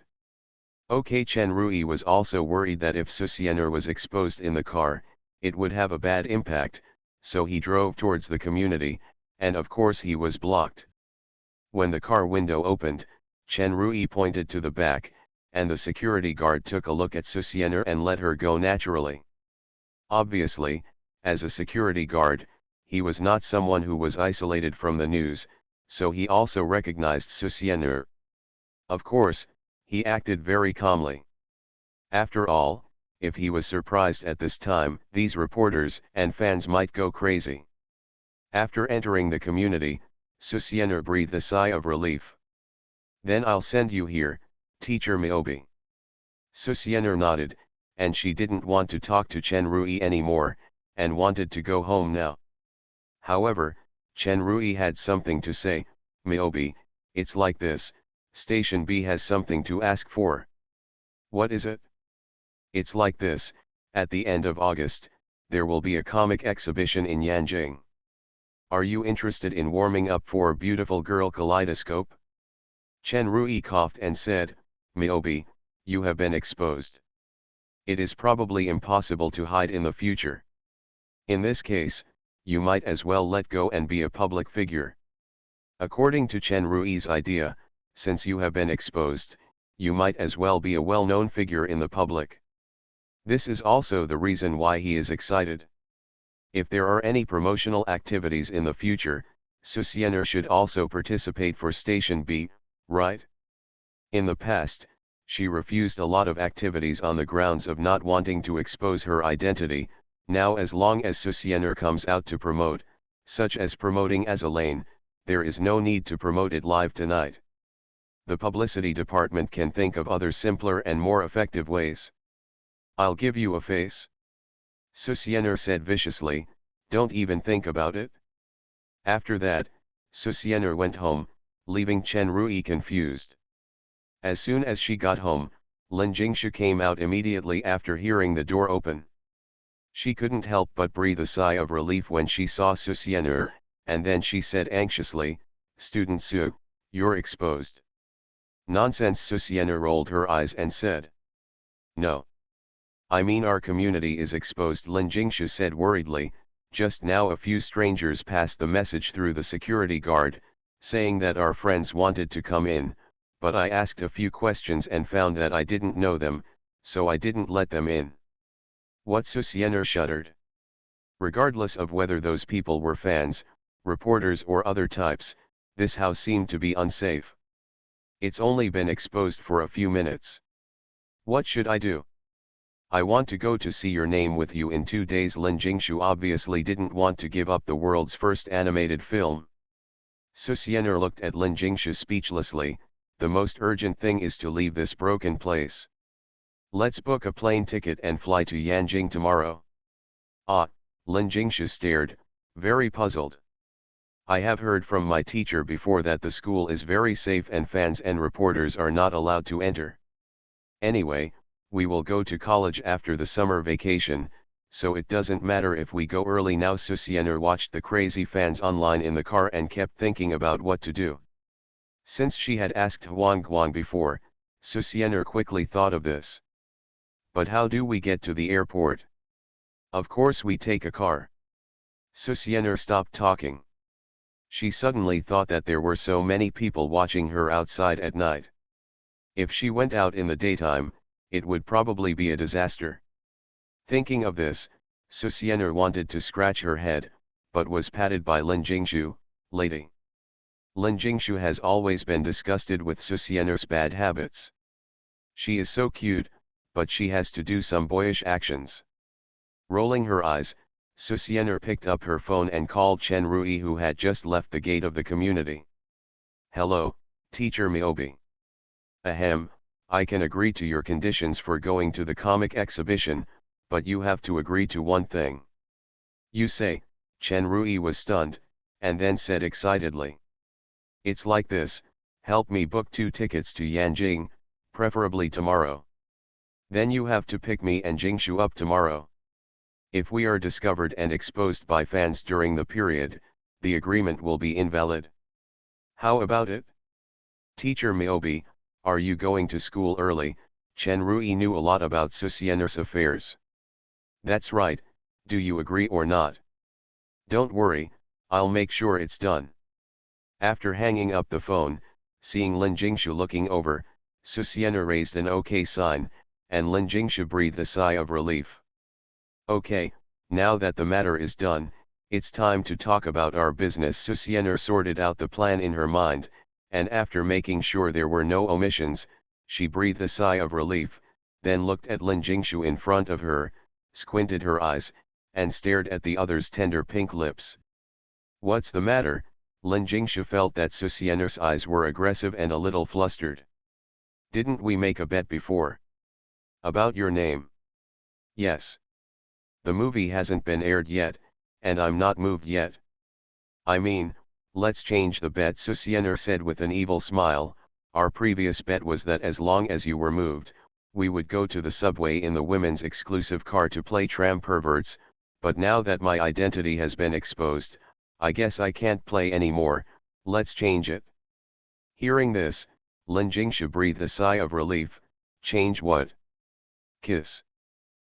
OK, Chen Rui was also worried that if Susienner was exposed in the car, it would have a bad impact, so he drove towards the community, and of course he was blocked. When the car window opened, Chen Rui pointed to the back, and the security guard took a look at Susiener and let her go naturally. Obviously, as a security guard, he was not someone who was isolated from the news, so he also recognized Susiener. Of course, he acted very calmly. After all, if he was surprised at this time, these reporters and fans might go crazy. After entering the community, Susiener breathed a sigh of relief. Then I'll send you here, Teacher Miobi. Susiener nodded, and she didn't want to talk to Chen Rui anymore, and wanted to go home now. However, Chen Rui had something to say. Miobi, it's like this, Station B has something to ask for. What is it? It's like this, at the end of August, there will be a comic exhibition in Yanjing. Are you interested in warming up for Beautiful Girl Kaleidoscope? Chen Rui coughed and said, Miobi, you have been exposed. It is probably impossible to hide in the future. In this case, you might as well let go and be a public figure. According to Chen Rui's idea, since you have been exposed, you might as well be a well-known figure in the public. This is also the reason why he is excited. If there are any promotional activities in the future, Susiener should also participate for Station B, right? In the past, she refused a lot of activities on the grounds of not wanting to expose her identity. Now as long as Susiener comes out to promote, such as promoting as Elaine, there is no need to promote it live tonight. The publicity department can think of other simpler and more effective ways. I'll give you a face. Susiener said viciously, don't even think about it. After that, Susiener went home, leaving Chen Rui confused. As soon as she got home, Lin Jingshu came out immediately after hearing the door open. She couldn't help but breathe a sigh of relief when she saw Susiener, and then she said anxiously, Student Su, you're exposed. Nonsense. Susiener rolled her eyes and said. No. I mean our community is exposed, Lin Jingshu said worriedly. Just now a few strangers passed the message through the security guard, saying that our friends wanted to come in, but I asked a few questions and found that I didn't know them, so I didn't let them in. What? Susiener shuddered. Regardless of whether those people were fans, reporters or other types, this house seemed to be unsafe. It's only been exposed for a few minutes. What should I do? I want to go to see your name with you in 2 days. Lin Jingshu obviously didn't want to give up the world's first animated film. Susiener looked at Lin Jingshu speechlessly. The most urgent thing is to leave this broken place. Let's book a plane ticket and fly to Yanjing tomorrow. Ah, Lin Jingshu stared, very puzzled. I have heard from my teacher before that the school is very safe and fans and reporters are not allowed to enter. Anyway, we will go to college after the summer vacation, so it doesn't matter if we go early now. Susiener watched the crazy fans online in the car and kept thinking about what to do. Since she had asked Huang Guang before, Susiener quickly thought of this. But how do we get to the airport? Of course we take a car. Susiener stopped talking. She suddenly thought that there were so many people watching her outside at night. If she went out in the daytime, it would probably be a disaster. Thinking of this, Susiener wanted to scratch her head, but was patted by Lin Jingshu. Lady. Lin Jingshu has always been disgusted with Susiener's bad habits. She is so cute, but she has to do some boyish actions. Rolling her eyes, Susiener picked up her phone and called Chen Rui, who had just left the gate of the community. Hello, Teacher Miobi. Ahem, I can agree to your conditions for going to the comic exhibition, but you have to agree to one thing. You say, Chen Rui was stunned, and then said excitedly. It's like this, help me book 2 tickets to Yanjing, preferably tomorrow. Then you have to pick me and Jingshu up tomorrow. If we are discovered and exposed by fans during the period, the agreement will be invalid. How about it? Teacher Miobi, are you going to school early? Chen Rui knew a lot about Susiener's affairs. That's right, do you agree or not? Don't worry, I'll make sure it's done. After hanging up the phone, Seeing Lin Jingshu looking over, Susiana raised an OK sign, and Lin Jingshu breathed a sigh of relief. Okay, now that the matter is done, it's time to talk about our business. Susiana sorted out the plan in her mind, and after making sure there were no omissions, she breathed a sigh of relief, then looked at Lin Jingshu in front of her, squinted her eyes, and stared at the other's tender pink lips. What's the matter? Lin Jingshu felt that Susiana's eyes were aggressive and a little flustered. Didn't we make a bet before? About your name? Yes. The movie hasn't been aired yet, and I'm not moved yet. I mean, let's change the bet, Susiana said with an evil smile. Our previous bet was that as long as you were moved, we would go to the subway in the women's exclusive car to play tram perverts, but now that my identity has been exposed, I guess I can't play anymore. Let's change it. Hearing this, Lin Jingshu breathed a sigh of relief. Change what? Kiss.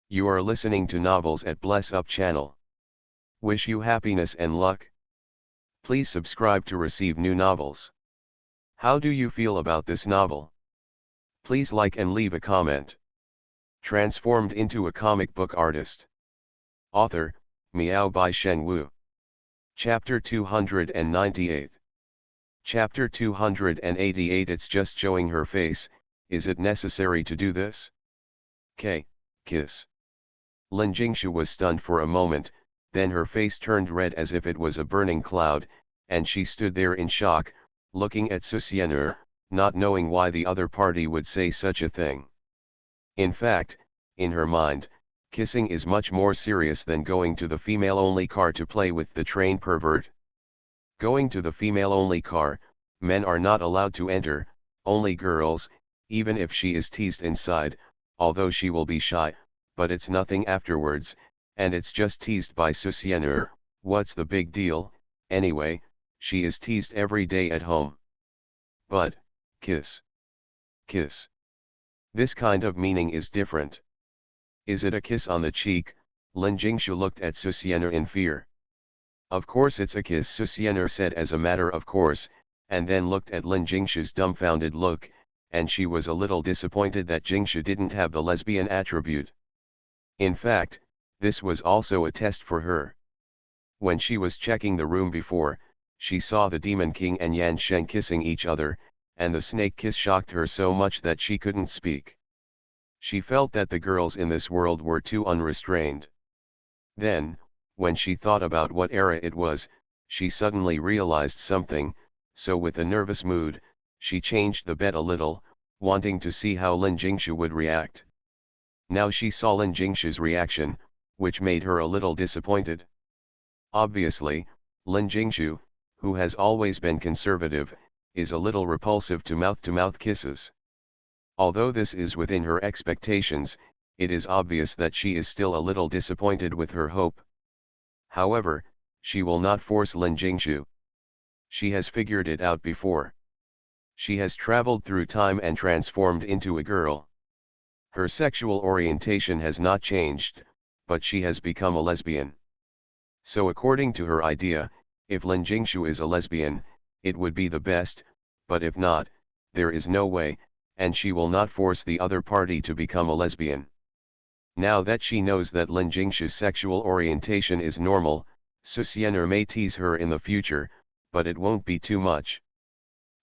You are listening to Novels at Bless Up channel. Wish you happiness and luck. Please subscribe to receive new novels. How do you feel about this novel? Please like and leave a comment. Transformed into a comic book artist. Author, Miao by Shen Wu. Chapter 298. Chapter 288. It's just showing her face. Is it necessary to do this? Kiss. Lin Jingshu was stunned for a moment, then her face turned red as if it was a burning cloud, and she stood there in shock, looking at Susiana, not knowing why the other party would say such a thing. In fact, in her mind, kissing is much more serious than going to the female-only car to play with the train pervert. Going to the female-only car, men are not allowed to enter, only girls, even if she is teased inside, although she will be shy, but it's nothing afterwards, and it's just teased by Susiana. What's the big deal, anyway? She is teased every day at home. But, kiss. This kind of meaning is different. Is it a kiss on the cheek? Lin Jingshu looked at Susiana in fear. Of course it's a kiss, Susiana said as a matter of course, and then looked at Lin Jingshu's dumbfounded look, and she was a little disappointed that Jingshu didn't have the lesbian attribute. In fact, this was also a test for her. When she was checking the room before, she saw the Demon King and Yan Sheng kissing each other, and the snake kiss shocked her so much that she couldn't speak. She felt that the girls in this world were too unrestrained. Then, when she thought about what era it was, she suddenly realized something, so with a nervous mood, she changed the bet a little, wanting to see how Lin Jingshu would react. Now she saw Lin Jingshu's reaction, which made her a little disappointed. Obviously, Lin Jingshu, who has always been conservative, is a little repulsive to mouth kisses. Although this is within her expectations, it is obvious that she is still a little disappointed with her hope. However, she will not force Lin Jingshu. She has figured it out before. She has traveled through time and transformed into a girl. Her sexual orientation has not changed, but she has become a lesbian. So according to her idea, if Lin Jingshu is a lesbian, it would be the best, but if not, there is no way, and she will not force the other party to become a lesbian. Now that she knows that Lin Jingshu's sexual orientation is normal, Susiana may tease her in the future, but it won't be too much.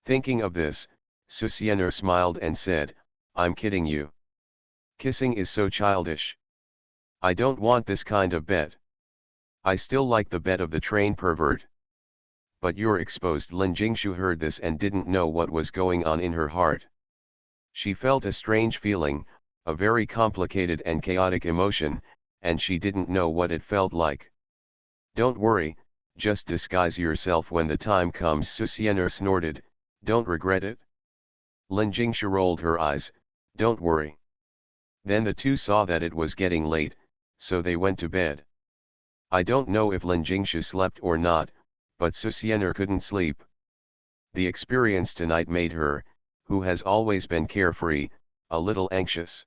Thinking of this, Susiana smiled and said, I'm kidding you. Kissing is so childish. I don't want this kind of bet. I still like the bet of the train pervert. But you're exposed. Lin Jingshu heard this and didn't know what was going on in her heart. She felt a strange feeling, a very complicated and chaotic emotion, and she didn't know what it felt like. Don't worry, just disguise yourself when the time comes, Susiana snorted. Don't regret it. Lin Jingshu rolled her eyes. Don't worry. Then the two saw that it was getting late, so they went to bed. I don't know if Lin Jingshu slept or not, but Susiana couldn't sleep. The experience tonight made her, who has always been carefree, a little anxious.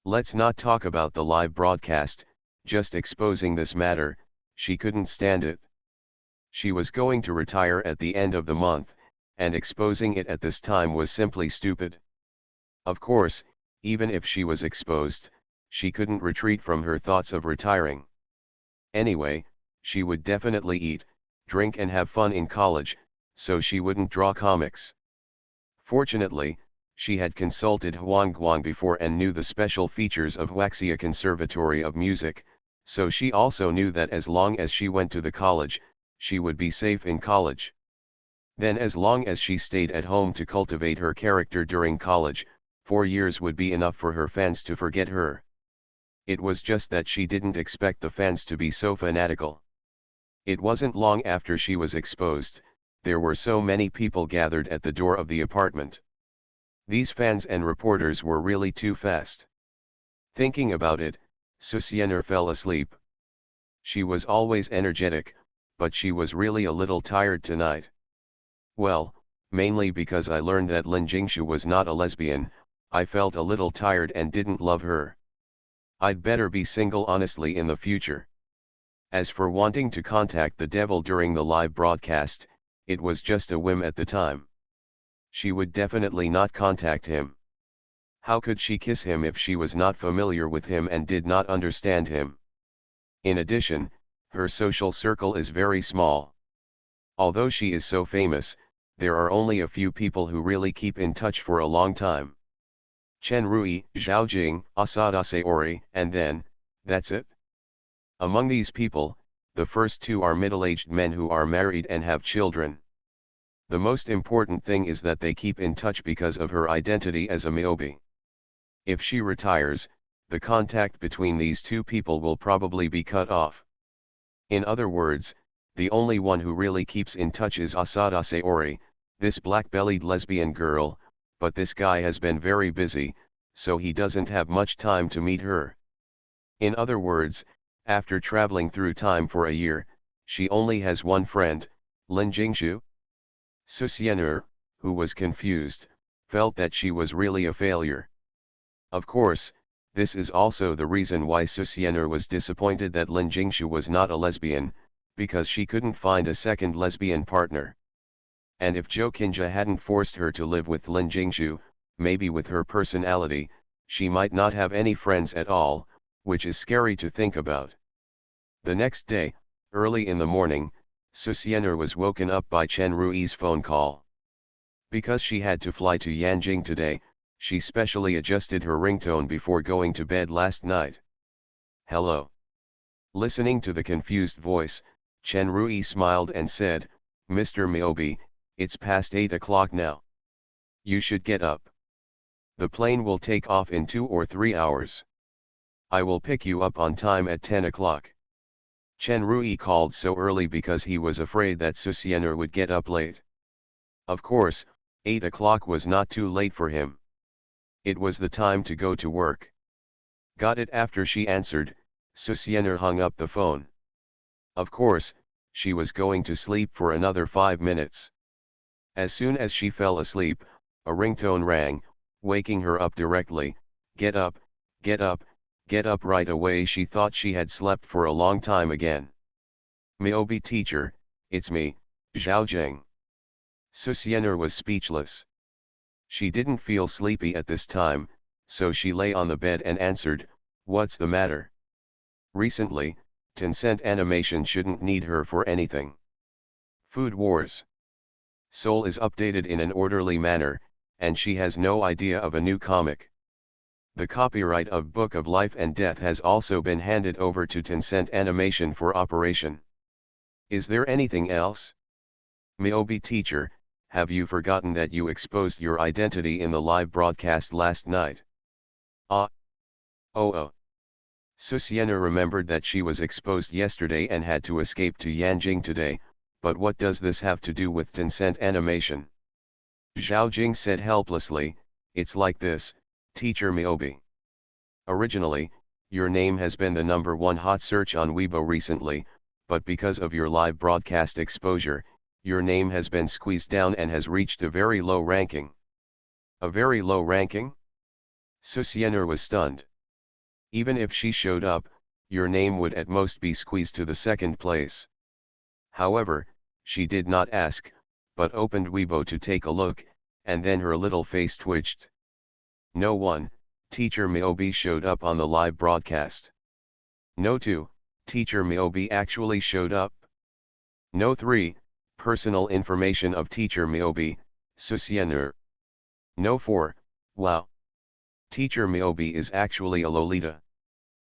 Let's not talk about the live broadcast, just exposing this matter, she couldn't stand it. She was going to retire at the end of the month, and exposing it at this time was simply stupid. Of course, even if she was exposed, she couldn't retreat from her thoughts of retiring. Anyway, she would definitely eat, drink and have fun in college, so she wouldn't draw comics. Fortunately, she had consulted Huang Guang before and knew the special features of Huaxia Conservatory of Music, so she also knew that as long as she went to the college, she would be safe in college. Then as long as she stayed at home to cultivate her character during college, 4 years would be enough for her fans to forget her. It was just that she didn't expect the fans to be so fanatical. It wasn't long after she was exposed, there were so many people gathered at the door of the apartment. These fans and reporters were really too fast. Thinking about it, Susiener fell asleep. She was always energetic, but she was really a little tired tonight. Well, mainly because I learned that Lin Jingshu was not a lesbian, I felt a little tired and didn't love her. I'd better be single honestly in the future. As for wanting to contact the devil during the live broadcast, it was just a whim at the time. She would definitely not contact him. How could she kiss him if she was not familiar with him and did not understand him? In addition, her social circle is very small. Although she is so famous, there are only a few people who really keep in touch for a long time. Chen Rui, Zhao Jing, Asada Saori, and then, that's it. Among these people, the first two are middle-aged men who are married and have children. The most important thing is that they keep in touch because of her identity as a Myobi. If she retires, the contact between these two people will probably be cut off. In other words, the only one who really keeps in touch is Asada Saori, this black-bellied lesbian girl, but this guy has been very busy, so he doesn't have much time to meet her. In other words, after traveling through time for a year, she only has one friend, Lin Jingshu. Susiener, who was confused, felt that she was really a failure. Of course, this is also the reason why Susiener was disappointed that Lin Jingshu was not a lesbian, because she couldn't find a second lesbian partner. And if Zhou Qinjia hadn't forced her to live with Lin Jingshu, maybe with her personality, she might not have any friends at all, which is scary to think about. The next day, early in the morning, Susiener was woken up by Chen Rui's phone call. Because she had to fly to Yanjing today, she specially adjusted her ringtone before going to bed last night. Hello. Listening to the confused voice, Chen Rui smiled and said, Mr. Myobi, it's past 8 o'clock now. You should get up. The plane will take off in 2 or 3 hours. I will pick you up on time at 10 o'clock. Chen Rui called so early because he was afraid that Susiener would get up late. Of course, 8 o'clock was not too late for him. It was the time to go to work. Got it. After she answered, Susiener hung up the phone. Of course, she was going to sleep for another 5 minutes. As soon as she fell asleep, a ringtone rang, waking her up directly. Get up, get up, get up right away. She thought she had slept for a long time again. Myobi teacher, it's me, Zhao Jing. Susiener was speechless. She didn't feel sleepy at this time, so she lay on the bed and answered, what's the matter? Recently, Tencent Animation shouldn't need her for anything. Food Wars. Seoul is updated in an orderly manner, and she has no idea of a new comic. The copyright of Book of Life and Death has also been handed over to Tencent Animation for operation. Is there anything else? Myobi teacher, have you forgotten that you exposed your identity in the live broadcast last night? Ah. Oh. Susiener remembered that she was exposed yesterday and had to escape to Yanjing today, but what does this have to do with Tencent Animation? Zhao Jing said helplessly, it's like this, teacher Myobi. Originally, your name has been the #1 hot search on Weibo recently, but because of your live broadcast exposure, your name has been squeezed down and has reached a very low ranking. A very low ranking? Susiener was stunned. Even if she showed up, your name would at most be squeezed to the 2nd place. However, she did not ask, but opened Weibo to take a look, and then her little face twitched. No 1, Teacher Miyobi showed up on the live broadcast. No 2, Teacher Miyobi actually showed up. No 3, personal information of Teacher Miyobi, Susiener. No 4, wow. Teacher Miyobi is actually a Lolita.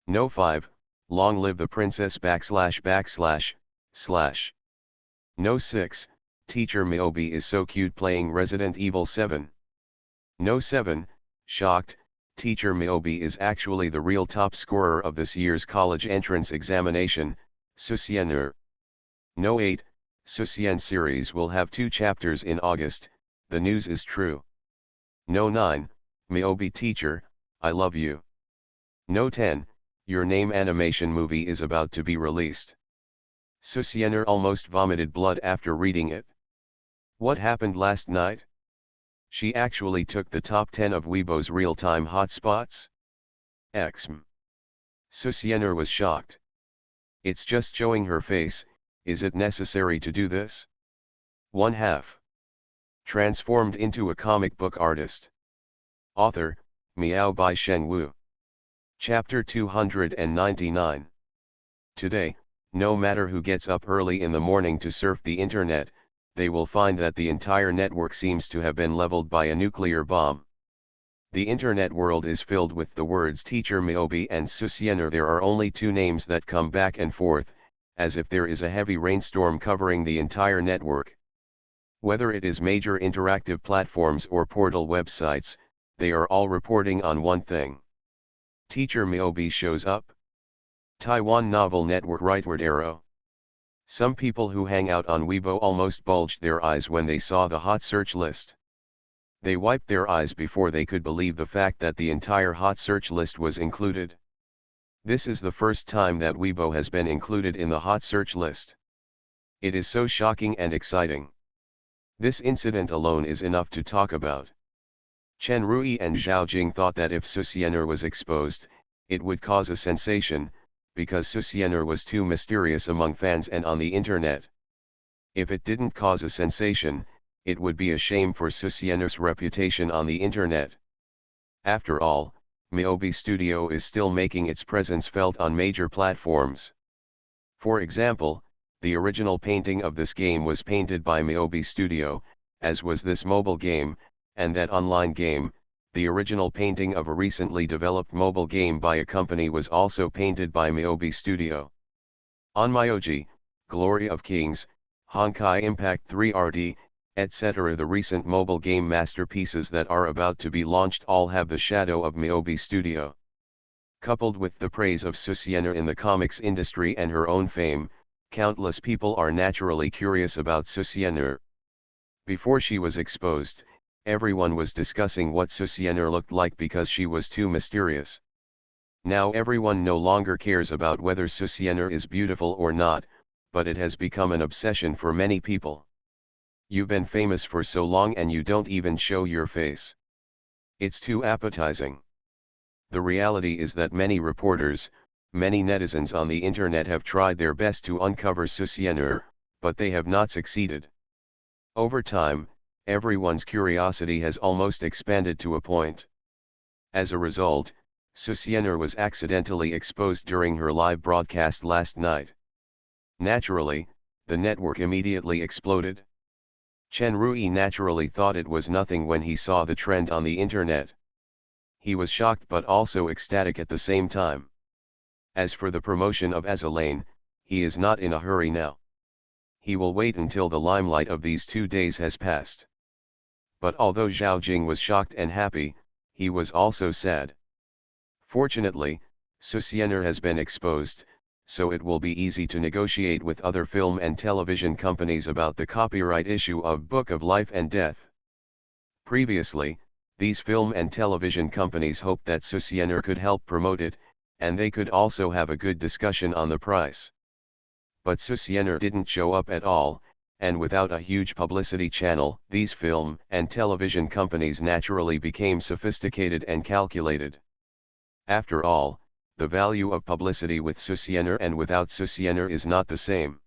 No 5, long live the princess ////. No 6, Teacher Miyobi is so cute playing Resident Evil 7. No 7, shocked, Teacher Miyobi is actually the real top scorer of this year's college entrance examination, Susiener. No 8, Susien series will have 2 chapters in August, the news is true. No 9, Miyobi teacher, I love you. No 10, your name animation movie is about to be released. Susiener almost vomited blood after reading it. What happened last night? She actually took the top 10 of Weibo's real-time hotspots? XM. Susiener was shocked. It's just showing her face, is it necessary to do this? 1/2. Transformed into a comic book artist. Author, Miao by Shen Wu. Chapter 299. Today, no matter who gets up early in the morning to surf the internet, they will find that the entire network seems to have been leveled by a nuclear bomb. The internet world is filled with the words Teacher Miyobi and Susiener. There are only 2 names that come back and forth, as if there is a heavy rainstorm covering the entire network. Whether it is major interactive platforms or portal websites, they are all reporting on one thing. Teacher Miyobi shows up. Taiwan Novel Network rightward arrow. Some people who hang out on Weibo almost bulged their eyes when they saw the hot search list. They wiped their eyes before they could believe the fact that the entire hot search list was included. This is the first time that Weibo has been included in the hot search list. It is so shocking and exciting. This incident alone is enough to talk about. Chen Rui and Zhao Jing thought that if Susiener was exposed, it would cause a sensation, because Susiener was too mysterious among fans and on the internet. If it didn't cause a sensation, it would be a shame for Susiener's reputation on the internet. After all, Miyobi Studio is still making its presence felt on major platforms. For example, the original painting of this game was painted by Miyobi Studio, as was this mobile game, and that online game, the original painting of a recently developed mobile game by a company, was also painted by Miyobi Studio. Onmyoji, Glory of Kings, Honkai Impact 3 RD, etc. The recent mobile game masterpieces that are about to be launched all have the shadow of Miyobi Studio. Coupled with the praise of Susiener in the comics industry and her own fame, countless people are naturally curious about Susiener. Before she was exposed, everyone was discussing what Susiener looked like because she was too mysterious. Now everyone no longer cares about whether Susiener is beautiful or not, but it has become an obsession for many people. You've been famous for so long and you don't even show your face. It's too appetizing. The reality is that many reporters, many netizens on the internet have tried their best to uncover Susiener, but they have not succeeded. Over time, everyone's curiosity has almost expanded to a point. As a result, Susiener was accidentally exposed during her live broadcast last night. Naturally, the network immediately exploded. Chen Rui naturally thought it was nothing when he saw the trend on the internet. He was shocked but also ecstatic at the same time. As for the promotion of Azalane, he is not in a hurry now. He will wait until the limelight of these 2 days has passed. But although Zhao Jing was shocked and happy, he was also sad. Fortunately, Susiener has been exposed, so it will be easy to negotiate with other film and television companies about the copyright issue of Book of Life and Death. Previously, these film and television companies hoped that Susiener could help promote it, and they could also have a good discussion on the price. But Susiener didn't show up at all, and without a huge publicity channel, these film and television companies naturally became sophisticated and calculated. After all, the value of publicity with Susiener and without Susiener is not the same.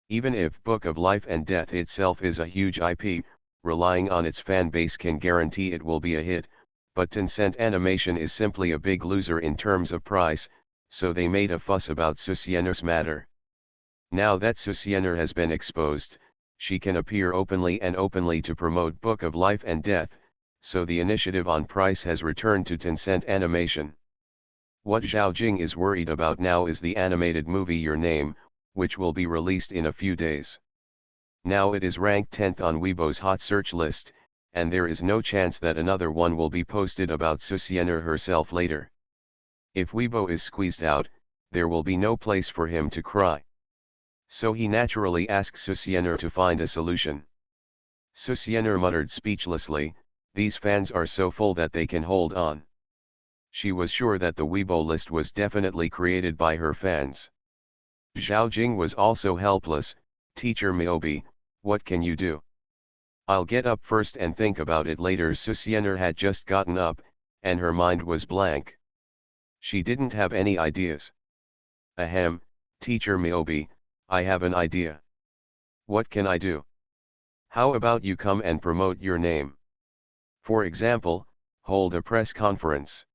Even if Book of Life and Death itself is a huge IP, relying on its fan base can guarantee it will be a hit, but Tencent Animation is simply a big loser in terms of price, so they made a fuss about Susiener's matter. Now that Susiener has been exposed, she can appear openly to promote Book of Life and Death, so the initiative on price has returned to Tencent Animation. What Zhao Jing is worried about now is the animated movie Your Name, which will be released in a few days. Now it is ranked 10th on Weibo's hot search list, and there is no chance that another one will be posted about Susiener herself later. If Weibo is squeezed out, there will be no place for him to cry. So he naturally asks Susiener to find a solution. Susiener muttered speechlessly, "These fans are so full that they can hold on." She was sure that the Weibo list was definitely created by her fans. Zhao Jing was also helpless. "Teacher Miaobi, what can you do? I'll get up first and think about it later." Susiener had just gotten up, and her mind was blank. She didn't have any ideas. "Ahem, Teacher Miaobi, I have an idea." "What can I do?" "How about you come and promote Your Name? For example, hold a press conference.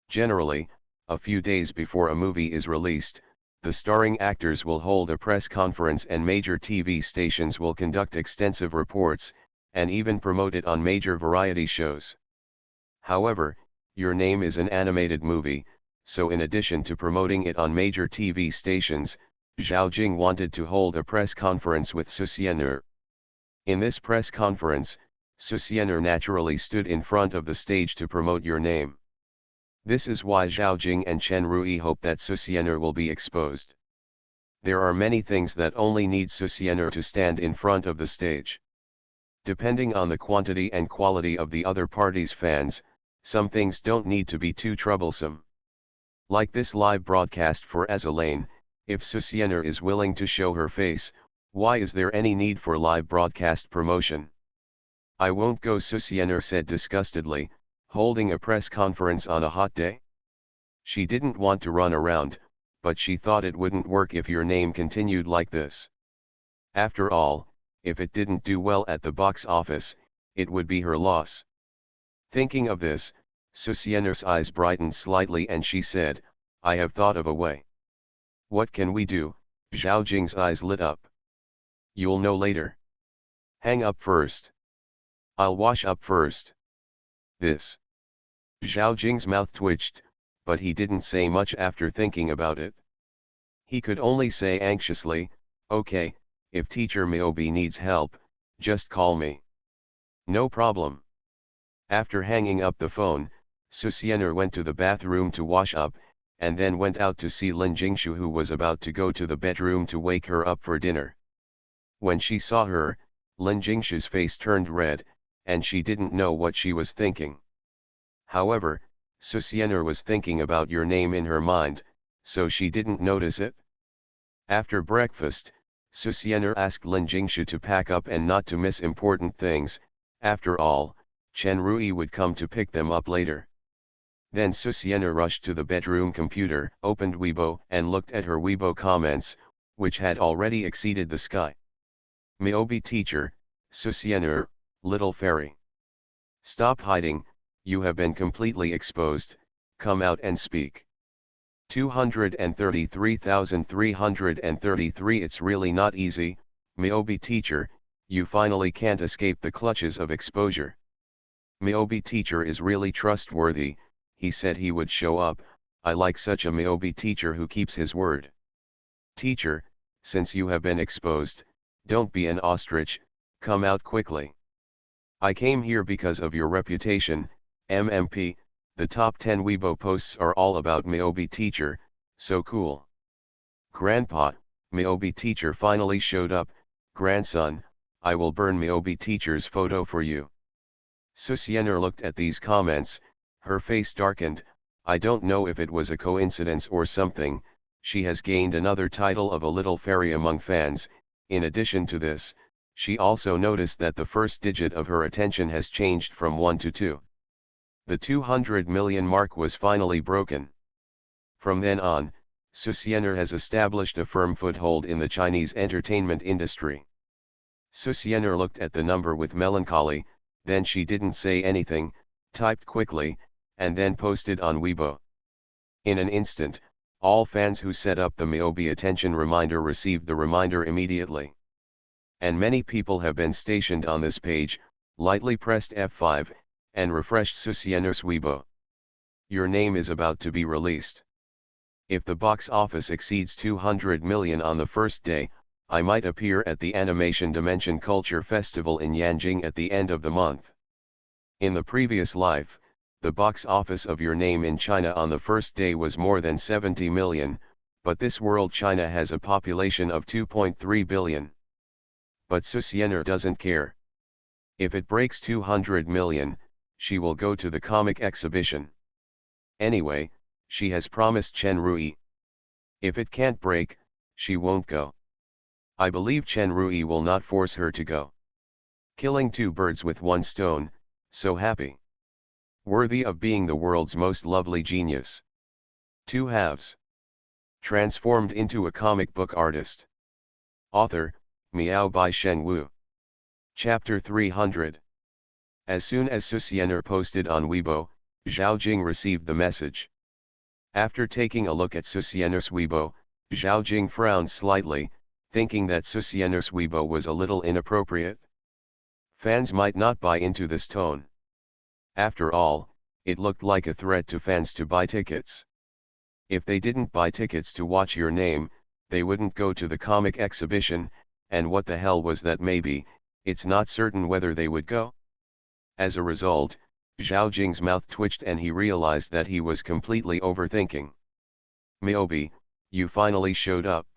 Generally, a few days before a movie is released, the starring actors will hold a press conference and major TV stations will conduct extensive reports, and even promote it on major variety shows. However, Your Name is an animated movie, so in addition to promoting it on major TV stations, Zhao Jing wanted to hold a press conference with Susiener. In this press conference, Susiener naturally stood in front of the stage to promote Your Name. This is why Zhao Jing and Chen Rui hope that Susiener will be exposed. There are many things that only need Susiener to stand in front of the stage. Depending on the quantity and quality of the other party's fans, some things don't need to be too troublesome. Like this live broadcast for Azalane, if Susiener is willing to show her face, why is there any need for live broadcast promotion? "I won't go," Susiener said disgustedly, "holding a press conference on a hot day?" She didn't want to run around, but she thought it wouldn't work if Your Name continued like this. After all, if it didn't do well at the box office, it would be her loss. Thinking of this, Susiener's eyes brightened slightly and she said, "I have thought of a way." "What can we do?" Zhao Jing's eyes lit up. "You'll know later. Hang up first." "I'll wash up first." This. Zhao Jing's mouth twitched, but he didn't say much after thinking about it. He could only say anxiously, "Okay, if Teacher Miaobi needs help, just call me." "No problem." After hanging up the phone, Susiener went to the bathroom to wash up, and then went out to see Lin Jingshu, who was about to go to the bedroom to wake her up for dinner. When she saw her, Lin Jingshu's face turned red, and she didn't know what she was thinking. However, Susiener was thinking about Your Name in her mind, so she didn't notice it. After breakfast, Susiener asked Lin Jingshu to pack up and not to miss important things. After all, Chen Rui would come to pick them up later. Then Susiener rushed to the bedroom computer, opened Weibo, and looked at her Weibo comments, which had already exceeded the sky. "Miaobi teacher, Susiener, little fairy. Stop hiding, you have been completely exposed, come out and speak." 233,333 It's really not easy, Miaobi teacher, you finally can't escape the clutches of exposure. Miaobi teacher is really trustworthy, he said he would show up, I like such a Miaobi teacher who keeps his word. Teacher, since you have been exposed, don't be an ostrich, come out quickly. I came here because of your reputation, MMP, the top 10 Weibo posts are all about Miaobi teacher, so cool. Grandpa, Miaobi teacher finally showed up, grandson, I will burn Miaobi teacher's photo for you. Susiener looked at these comments, her face darkened, I don't know if it was a coincidence or something, she has gained another title of a little fairy among fans. In addition to this, she also noticed that the first digit of her attention has changed from 1 to 2. The 200 million mark was finally broken. From then on, Susiener has established a firm foothold in the Chinese entertainment industry. Susiener looked at the number with melancholy, then she didn't say anything, typed quickly, and then posted on Weibo. In an instant, all fans who set up the Miobi attention reminder received the reminder immediately. And many people have been stationed on this page, lightly pressed F5, and refreshed Susiener's Weibo. Your name is about to be released. If the box office exceeds 200 million on the first day, I might appear at the Animation Dimension Culture Festival in Yanjing at the end of the month. In the previous life, the box office of Your Name in China on the first day was more than 70 million, but this world China has a population of 2.3 billion. But Susiener doesn't care. If it breaks 200 million, she will go to the comic exhibition. Anyway, she has promised Chen Rui. If it can't break, she won't go. I believe Chen Rui will not force her to go. Killing two birds with one stone, so happy. Worthy of being the world's most lovely genius. Two halves. Transformed into a comic book artist. Author, Miao by Shen Wu. Chapter 300. As soon as Susiener posted on Weibo, Zhao Jing received the message. After taking a look at Susiener's Weibo, Zhao Jing frowned slightly, thinking that Susiener's Weibo was a little inappropriate. Fans might not buy into this tone. After all, it looked like a threat to fans to buy tickets. If they didn't buy tickets to watch Your Name, they wouldn't go to the comic exhibition, and what the hell was that? Maybe, it's not certain whether they would go. As a result, Zhao Jing's mouth twitched and he realized that he was completely overthinking. Miobi, you finally showed up.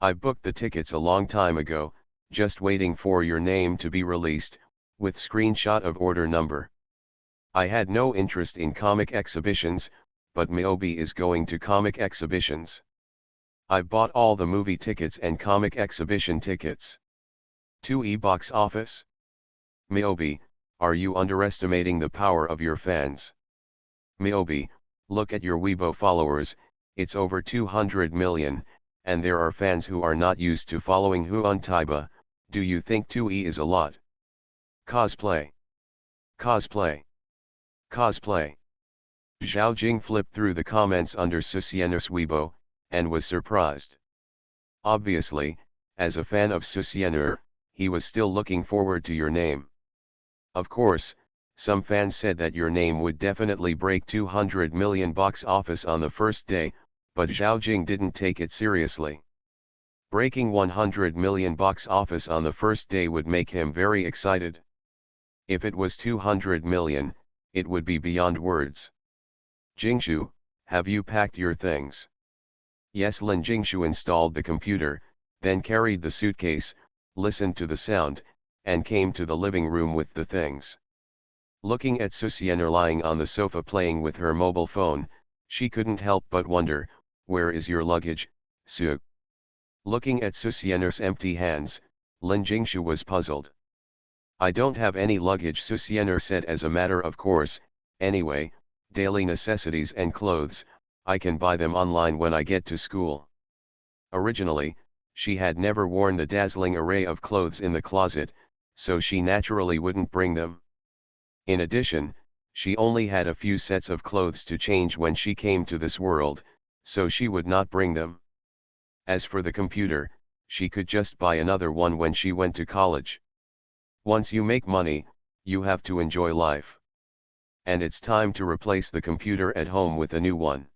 I booked the tickets a long time ago, just waiting for Your Name to be released, with screenshot of order number. I had no interest in comic exhibitions, but Miobi is going to comic exhibitions. I bought all the movie tickets and comic exhibition tickets. 2E box office? Miobi, are you underestimating the power of your fans? Miobi, look at your Weibo followers, it's over 200 million, and there are fans who are not used to following Huan Taiba. Do you think 2E is a lot? Cosplay. Cosplay. Cosplay. Zhao Jing flipped through the comments under Susiener's Weibo, and was surprised. Obviously, as a fan of Susiener, he was still looking forward to Your Name. Of course, some fans said that Your Name would definitely break 200 million box office on the first day, but Zhao Jing didn't take it seriously. Breaking 100 million box office on the first day would make him very excited. If it was 200 million, it would be beyond words. Jingshu, have you packed your things? Yes. Lin Jingshu installed the computer, then carried the suitcase, listened to the sound, and came to the living room with the things. Looking at Susiener lying on the sofa playing with her mobile phone, she couldn't help but wonder, where is your luggage, Su? Looking at Susiener's empty hands, Lin Jingshu was puzzled. I don't have any luggage, Susiener said as a matter of course. Anyway, daily necessities and clothes, I can buy them online when I get to school. Originally, she had never worn the dazzling array of clothes in the closet, so she naturally wouldn't bring them. In addition, she only had a few sets of clothes to change when she came to this world, so she would not bring them. As for the computer, she could just buy another one when she went to college. Once you make money, you have to enjoy life. And it's time to replace the computer at home with a new one.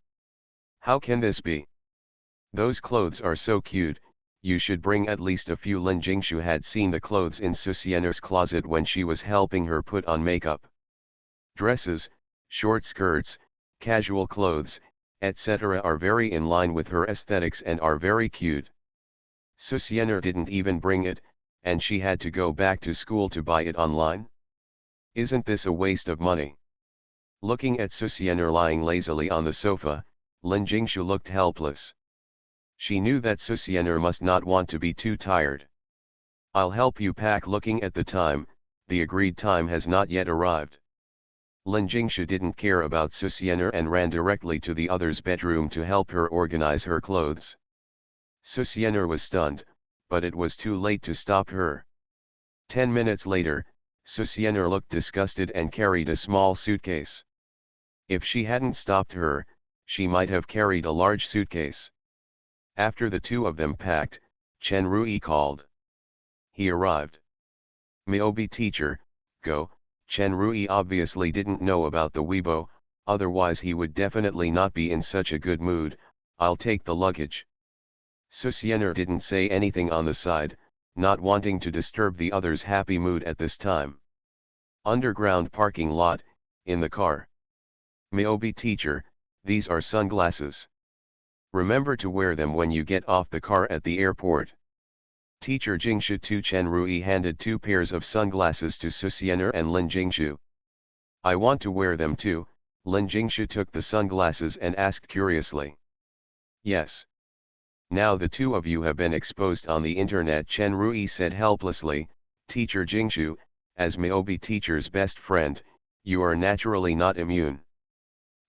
How can this be? Those clothes are so cute, you should bring at least a few. Lin Jingshu had seen the clothes in Susiener's closet when she was helping her put on makeup. Dresses, short skirts, casual clothes, etc. are very in line with her aesthetics and are very cute. Susiener didn't even bring it, and she had to go back to school to buy it online? Isn't this a waste of money? Looking at Susiener lying lazily on the sofa, Lin Jingshu looked helpless. She knew that Susiener must not want to be too tired. I'll help you pack. Looking at the time, the agreed time has not yet arrived. Lin Jingshu didn't care about Susianer and ran directly to the other's bedroom to help her organize her clothes. Susianer was stunned, but it was too late to stop her. 10 minutes later, Susianer looked disgusted and carried a small suitcase. If she hadn't stopped her, she might have carried a large suitcase. After the two of them packed, Chen Rui called. He arrived. Miobi teacher, go. Chen Rui obviously didn't know about the Weibo, otherwise he would definitely not be in such a good mood. I'll take the luggage. Susianer didn't say anything on the side, not wanting to disturb the other's happy mood at this time. Underground parking lot, in the car. Miobi teacher, these are sunglasses. Remember to wear them when you get off the car at the airport. Teacher Jingshu to Chen Rui handed 2 pairs of sunglasses to Susianer and Lin Jingshu. I want to wear them too. Lin Jingshu took the sunglasses and asked curiously. Yes. Now the two of you have been exposed on the internet, Chen Rui said helplessly. Teacher Jingshu, as Miobi teacher's best friend, you are naturally not immune.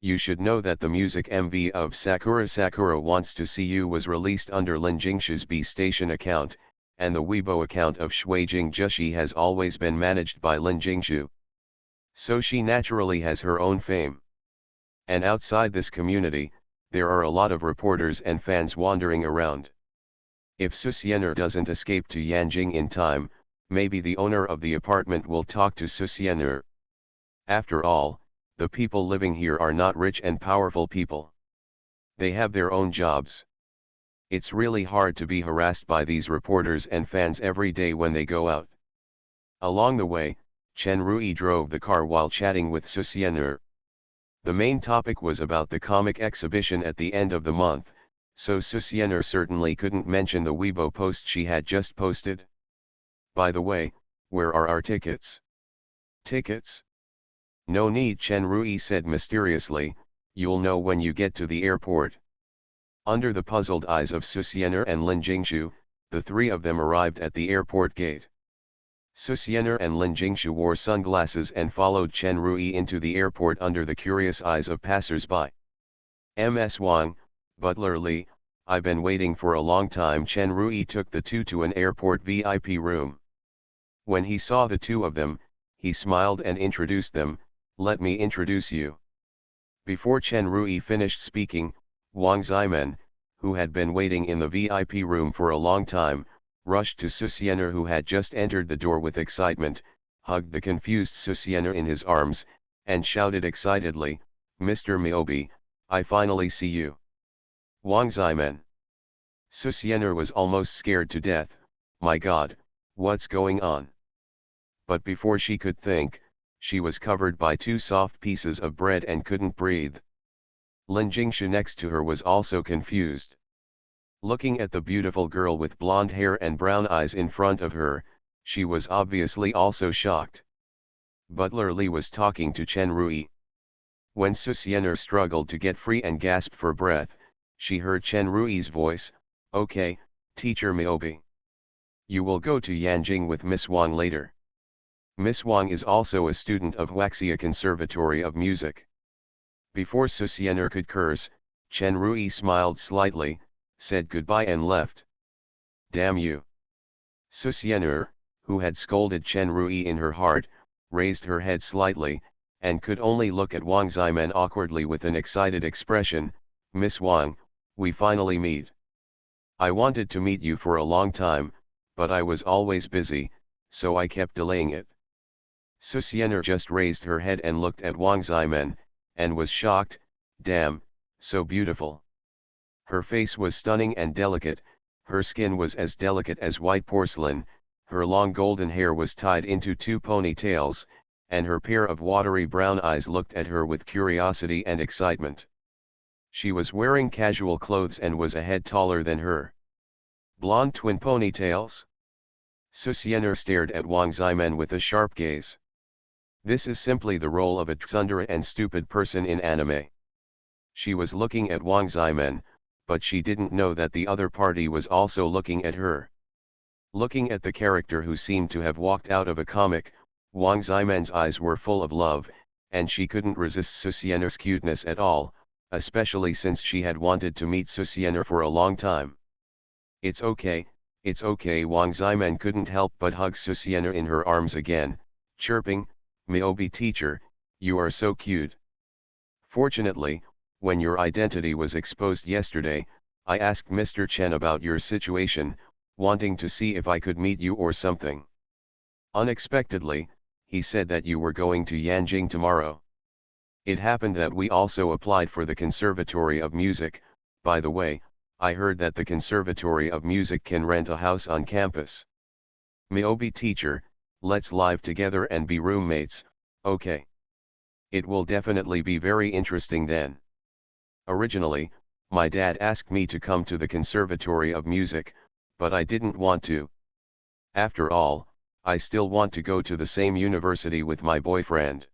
You should know that the music MV of Sakura Sakura Wants to See You was released under Lin Jingshu's B Station account, and the Weibo account of Shuijing Jushi has always been managed by Lin Jingshu. So she naturally has her own fame. And outside this community, there are a lot of reporters and fans wandering around. If Susianer doesn't escape to Yanjing in time, maybe the owner of the apartment will talk to Susianer. After all, the people living here are not rich and powerful people. They have their own jobs. It's really hard to be harassed by these reporters and fans every day when they go out. Along the way, Chen Rui drove the car while chatting with Susianer. The main topic was about the comic exhibition at the end of the month, so Susianer certainly couldn't mention the Weibo post she had just posted. By the way, where are our tickets? Tickets? No need, Chen Rui said mysteriously, you'll know when you get to the airport. Under the puzzled eyes of Susianer and Lin Jingshu, the 3 of them arrived at the airport gate. Susianer and Lin Jingshu wore sunglasses and followed Chen Rui into the airport under the curious eyes of passers-by. Ms. Wang, Butler Li, I've been waiting for a long time. Chen Rui took the 2 to an airport VIP room. When he saw the 2 of them, he smiled and introduced them. Let me introduce you. Before Chen Rui finished speaking, Wang Zimen, who had been waiting in the VIP room for a long time, rushed to Susianer, who had just entered the door with excitement, hugged the confused Susianer in his arms, and shouted excitedly, Mr. Miobi, I finally see you. Wang Zimen. Susianer was almost scared to death. My God, what's going on? But before she could think, she was covered by 2 soft pieces of bread and couldn't breathe. Lin Jingshu next to her was also confused. Looking at the beautiful girl with blonde hair and brown eyes in front of her, she was obviously also shocked. Butler Li was talking to Chen Rui. When Susianer struggled to get free and gasped for breath, she heard Chen Rui's voice, Okay, Teacher Miobi. You will go to Yanjing with Miss Wang later. Miss Wang is also a student of Huaxia Conservatory of Music. Before Susianer could curse, Chen Rui smiled slightly, said goodbye and left. Damn you. Susianer, who had scolded Chen Rui in her heart, raised her head slightly, and could only look at Wang Zimen awkwardly with an excited expression. Miss Wang, we finally meet. I wanted to meet you for a long time, but I was always busy, so I kept delaying it. Susianer just raised her head and looked at Wang Zimen, and was shocked. Damn, so beautiful. Her face was stunning and delicate, her skin was as delicate as white porcelain, her long golden hair was tied into 2 ponytails, and her pair of watery brown eyes looked at her with curiosity and excitement. She was wearing casual clothes and was a head taller than her. Blonde twin ponytails? Susianer stared at Wang Zimen with a sharp gaze. This is simply the role of a tsundere and stupid person in anime. She was looking at Wang Zimen, but she didn't know that the other party was also looking at her. Looking at the character who seemed to have walked out of a comic, Wang Zimen's eyes were full of love, and she couldn't resist Susiener's cuteness at all, especially since she had wanted to meet Susiener for a long time. It's okay, Wang Ximen couldn't help but hug Susiener in her arms again, chirping, "Miobi teacher, you are so cute. Fortunately, when your identity was exposed yesterday, I asked Mr. Chen about your situation, wanting to see if I could meet you or something. Unexpectedly, he said that you were going to Yanjing tomorrow. It happened that we also applied for the Conservatory of Music. By the way, I heard that the Conservatory of Music can rent a house on campus. Miobi teacher, let's live together and be roommates, okay? It will definitely be very interesting then. Originally, my dad asked me to come to the Conservatory of Music, but I didn't want to. After all, I still want to go to the same university with my boyfriend.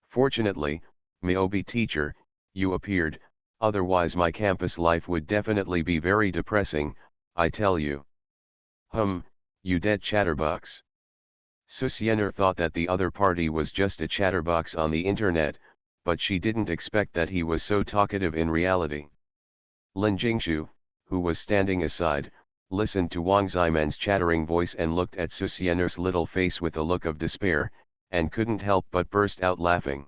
Fortunately, Miobi teacher, you appeared, otherwise my campus life would definitely be very depressing, I tell you. You dead chatterbox. Susiener thought that the other party was just a chatterbox on the internet, but she didn't expect that he was so talkative in reality. Lin Jingshu, who was standing aside, listened to Wang Ximen's chattering voice and looked at Susiener's little face with a look of despair, and couldn't help but burst out laughing.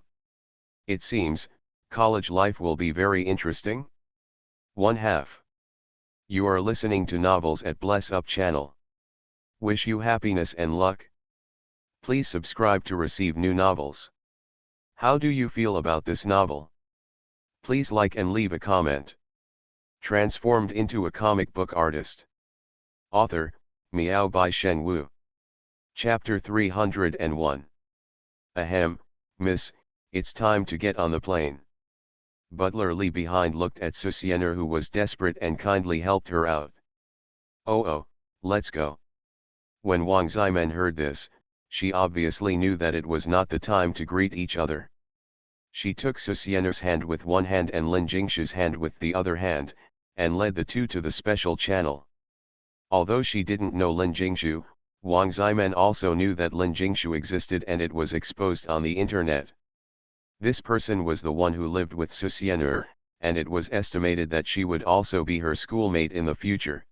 It seems, college life will be very interesting. 1/2. You are listening to Novels at Bless Up channel. Wish you happiness and luck. Please subscribe to receive new novels. How do you feel about this novel? Please like and leave a comment. Transformed into a comic book artist. Author, Miao by Sheng Wu. Chapter 301. Ahem, miss, it's time to get on the plane. Butler Lee behind looked at Susiener, who was desperate, and kindly helped her out. Oh, let's go. When Wang Ximen heard this, she obviously knew that it was not the time to greet each other. She took Susiener's hand with one hand and Lin Jingshu's hand with the other hand, and led the two to the special channel. Although she didn't know Lin Jingshu, Wang Ximen also knew that Lin Jingshu existed and it was exposed on the internet. This person was the one who lived with Susiener, and it was estimated that she would also be her schoolmate in the future.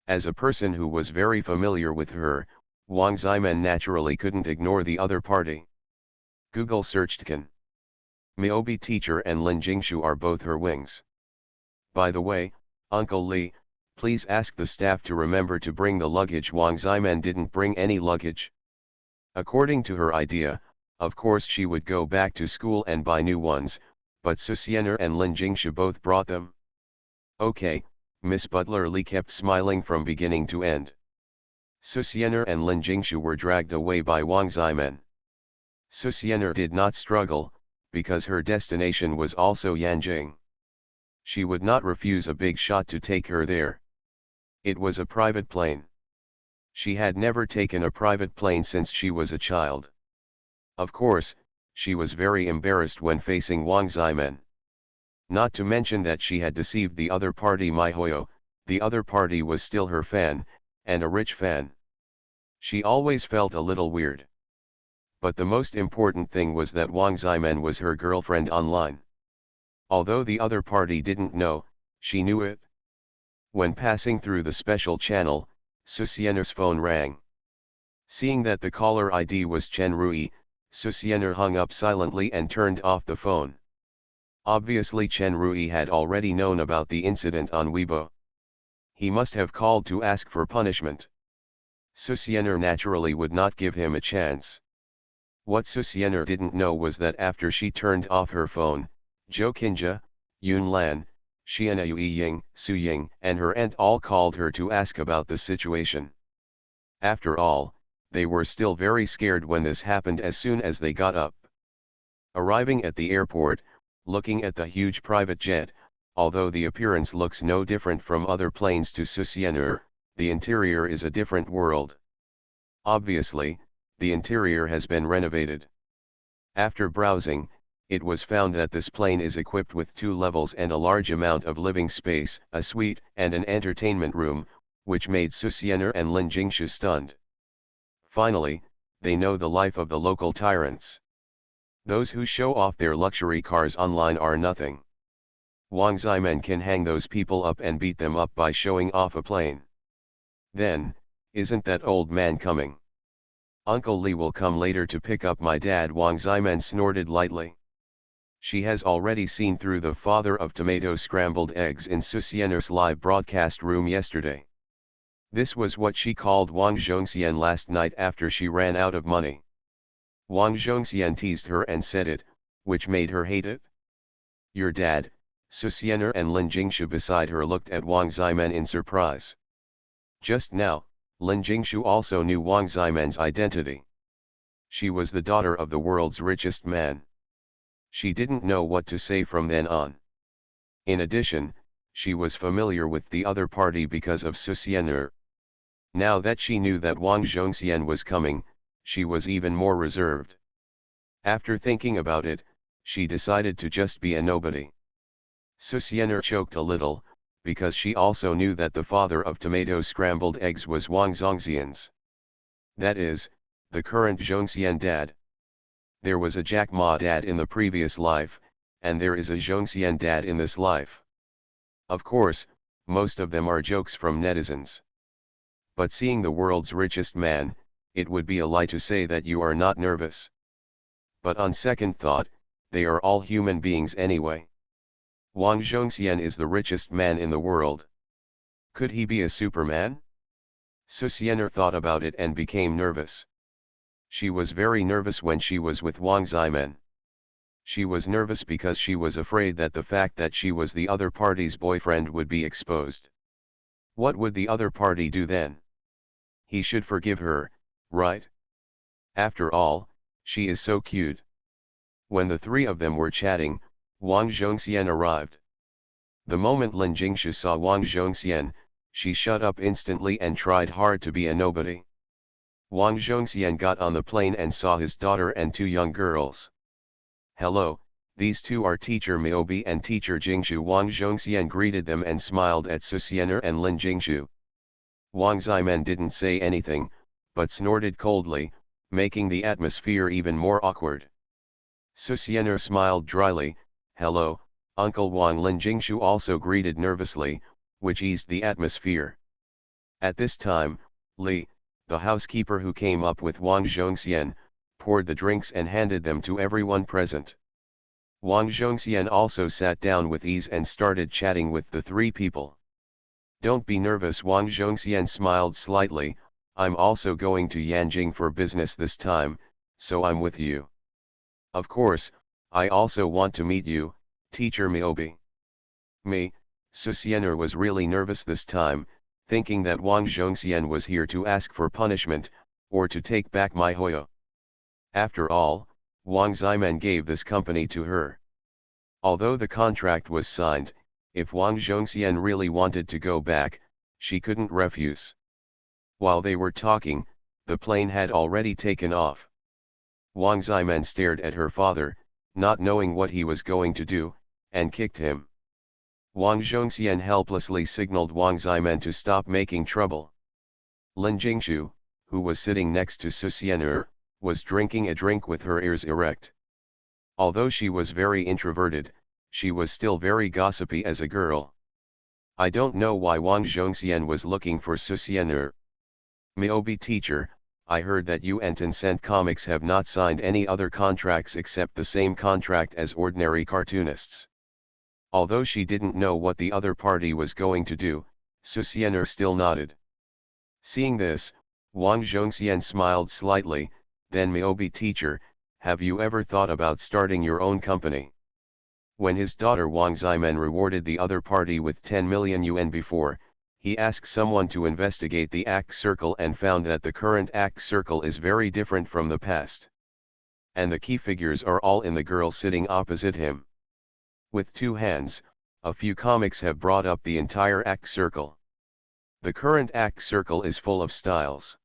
As a person who was very familiar with her, Wang Ximen naturally couldn't ignore the other party. Google searched Kan. Miobi teacher and Lin Jingshu are both her wings. By the way, Uncle Lee, please ask the staff to remember to bring the luggage. Wang Ximen didn't bring any luggage. According to her idea, of course she would go back to school and buy new ones, but Susiener and Lin Jingshu both brought them. Okay, Miss Butler Lee kept smiling from beginning to end. Susiener and Lin Jingshu were dragged away by Wang Ximen. Susiener did not struggle, because her destination was also Yanjing. She would not refuse a big shot to take her there. It was a private plane. She had never taken a private plane since she was a child. Of course, she was very embarrassed when facing Wang Ximen. Not to mention that she had deceived the other party. Mihoyo, the other party was still her fan, and a rich fan. She always felt a little weird. But the most important thing was that Wang Ximen was her girlfriend online. Although the other party didn't know, she knew it. When passing through the special channel, Susiener's phone rang. Seeing that the caller ID was Chen Rui, Susiener hung up silently and turned off the phone. Obviously Chen Rui had already known about the incident on Weibo. He must have called to ask for punishment. Susiener naturally would not give him a chance. What Susiener didn't know was that after she turned off her phone, Zhou Qinjia, Yun Lan, Xiana Yui Ying, Su Ying, and her aunt all called her to ask about the situation. After all, they were still very scared when this happened as soon as they got up. Arriving at the airport, looking at the huge private jet, although the appearance looks no different from other planes to Susiener, the interior is a different world. Obviously, the interior has been renovated. After browsing, it was found that this plane is equipped with 2 levels and a large amount of living space, a suite, and an entertainment room, which made Susiener and Lin Jingshu stunned. Finally, they know the life of the local tyrants. Those who show off their luxury cars online are nothing. Wang Ximen can hang those people up and beat them up by showing off a plane. Then, isn't that old man coming? Uncle Li will come later to pick up my dad, Wang Ximen snorted lightly. She has already seen through the father of tomato scrambled eggs in Susiener's live broadcast room yesterday. This was what she called Wang Zhongxian last night after she ran out of money. Wang Zhongxian teased her and said it, which made her hate it. Your dad, Susiener and Lin Jingshu beside her looked at Wang Ximen in surprise. Just now, Lin Jingshu also knew Wang Ximen's identity. She was the daughter of the world's richest man. She didn't know what to say from then on. In addition, she was familiar with the other party because of Susiener. Now that she knew that Wang Zhongxian was coming, she was even more reserved. After thinking about it, she decided to just be a nobody. Susiener choked a little, because she also knew that the father of tomato scrambled eggs was Wang Zhongxian's. That is, the current Zhongxian dad. There was a Jack Ma dad in the previous life, and there is a Zhongxian dad in this life. Of course, most of them are jokes from netizens. But seeing the world's richest man, it would be a lie to say that you are not nervous. But on second thought, they are all human beings anyway. Wang Zhongxian is the richest man in the world. Could he be a Superman? Susiener thought about it and became nervous. She was very nervous when she was with Wang Ximen. She was nervous because she was afraid that the fact that she was the other party's boyfriend would be exposed. What would the other party do then? He should forgive her, right? After all, she is so cute. When the three of them were chatting, Wang Zhongxian arrived. The moment Lin Jingshu saw Wang Zhongxian, she shut up instantly and tried hard to be a nobody. Wang Zhongxian got on the plane and saw his daughter and two young girls. Hello, these two are Teacher Miaobi and Teacher Jingshu. Wang Zhongxian greeted them and smiled at Susiener and Lin Jingshu. Wang Ximen didn't say anything, but snorted coldly, making the atmosphere even more awkward. Susiener smiled dryly. Hello, Uncle Wang. Lin Jingshu also greeted nervously, which eased the atmosphere. At this time, Li, the housekeeper who came up with Wang Zhongxian, poured the drinks and handed them to everyone present. Wang Zhongxian also sat down with ease and started chatting with the three people. Don't be nervous. Wang Zhongxian smiled slightly. I'm also going to Yanjing for business this time, so I'm with you. Of course, I also want to meet you, Teacher Miaobi. Me, Susiener was really nervous this time, thinking that Wang Zhongxian was here to ask for punishment, or to take back my Hoyo. After all, Wang Ximen gave this company to her. Although the contract was signed, if Wang Zhongxian really wanted to go back, she couldn't refuse. While they were talking, the plane had already taken off. Wang Ximen stared at her father, not knowing what he was going to do, and kicked him. Wang Zhongxian helplessly signaled Wang Ximen to stop making trouble. Lin Jingshu, who was sitting next to Susiener, was drinking a drink with her ears erect. Although she was very introverted, she was still very gossipy as a girl. I don't know why Wang Zhongxian was looking for Susiener. Miaobi teacher, I heard that you and Tencent Comics have not signed any other contracts except the same contract as ordinary cartoonists. Although she didn't know what the other party was going to do, Susiener still nodded. Seeing this, Wang Zhongxian smiled slightly. Then Miaobi teacher, have you ever thought about starting your own company? When his daughter Wang Ximen rewarded the other party with 10 million yuan before, he asked someone to investigate the act circle and found that the current act circle is very different from the past. And the key figures are all in the girl sitting opposite him. With two hands, a few comics have brought up the entire act circle. The current act circle is full of styles.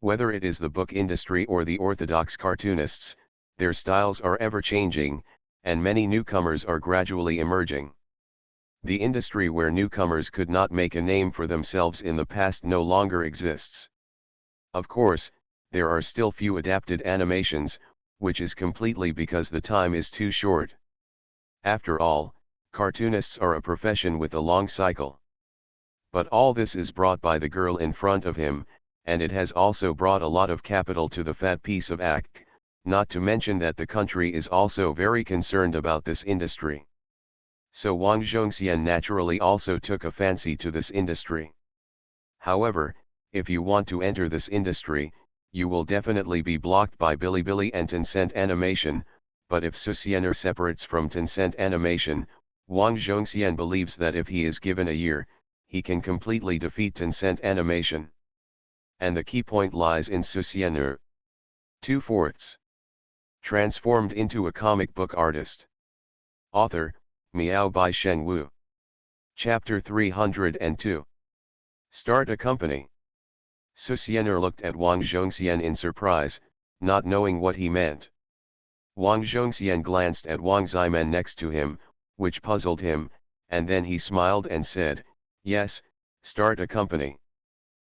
Whether it is the book industry or the orthodox cartoonists, their styles are ever changing, and many newcomers are gradually emerging. The industry where newcomers could not make a name for themselves in the past no longer exists. Of course, there are still few adapted animations, which is completely because the time is too short. After all, cartoonists are a profession with a long cycle. But all this is brought by the girl in front of him, and it has also brought a lot of capital to the fat piece of act, not to mention that the country is also very concerned about this industry. So Wang Zhongxian naturally also took a fancy to this industry. However, if you want to enter this industry, you will definitely be blocked by Bilibili and Tencent Animation, but if Susianer separates from Tencent Animation, Wang Zhongxian believes that if he is given a year, he can completely defeat Tencent Animation. And the key point lies in Susianer. 2/4. Transformed into a comic book artist. Author, Miao Bai Shengwu. Chapter 302. Start a company. Susianer looked at Wang Zhongxian in surprise, not knowing what he meant. Wang Zhongxian glanced at Wang Ziman next to him, which puzzled him, and then he smiled and said, "Yes, start a company.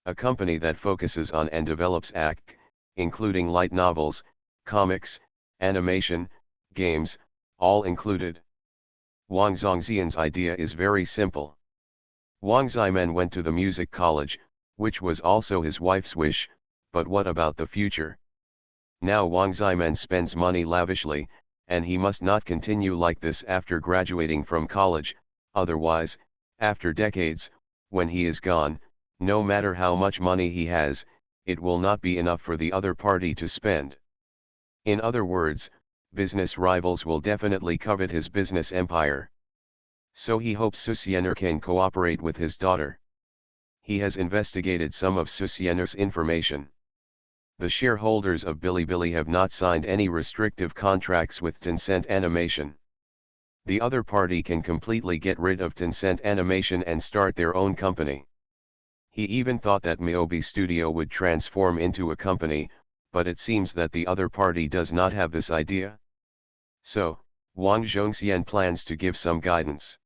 A company that focuses on and develops ACK, including light novels, comics, animation, games, all included." Wang Zhongxian's idea is very simple. Wang Ziman went to the music college, which was also his wife's wish, but what about the future? Now Wang Ziman spends money lavishly, and he must not continue like this after graduating from college, otherwise, after decades, when he is gone, no matter how much money he has, it will not be enough for the other party to spend. In other words, business rivals will definitely covet his business empire. So he hopes Susianer can cooperate with his daughter. He has investigated some of Susiener's information. The shareholders of Bilibili have not signed any restrictive contracts with Tencent Animation. The other party can completely get rid of Tencent Animation and start their own company. He even thought that Miobi Studio would transform into a company, but it seems that the other party does not have this idea. So, Wang Zhongxian plans to give some guidance.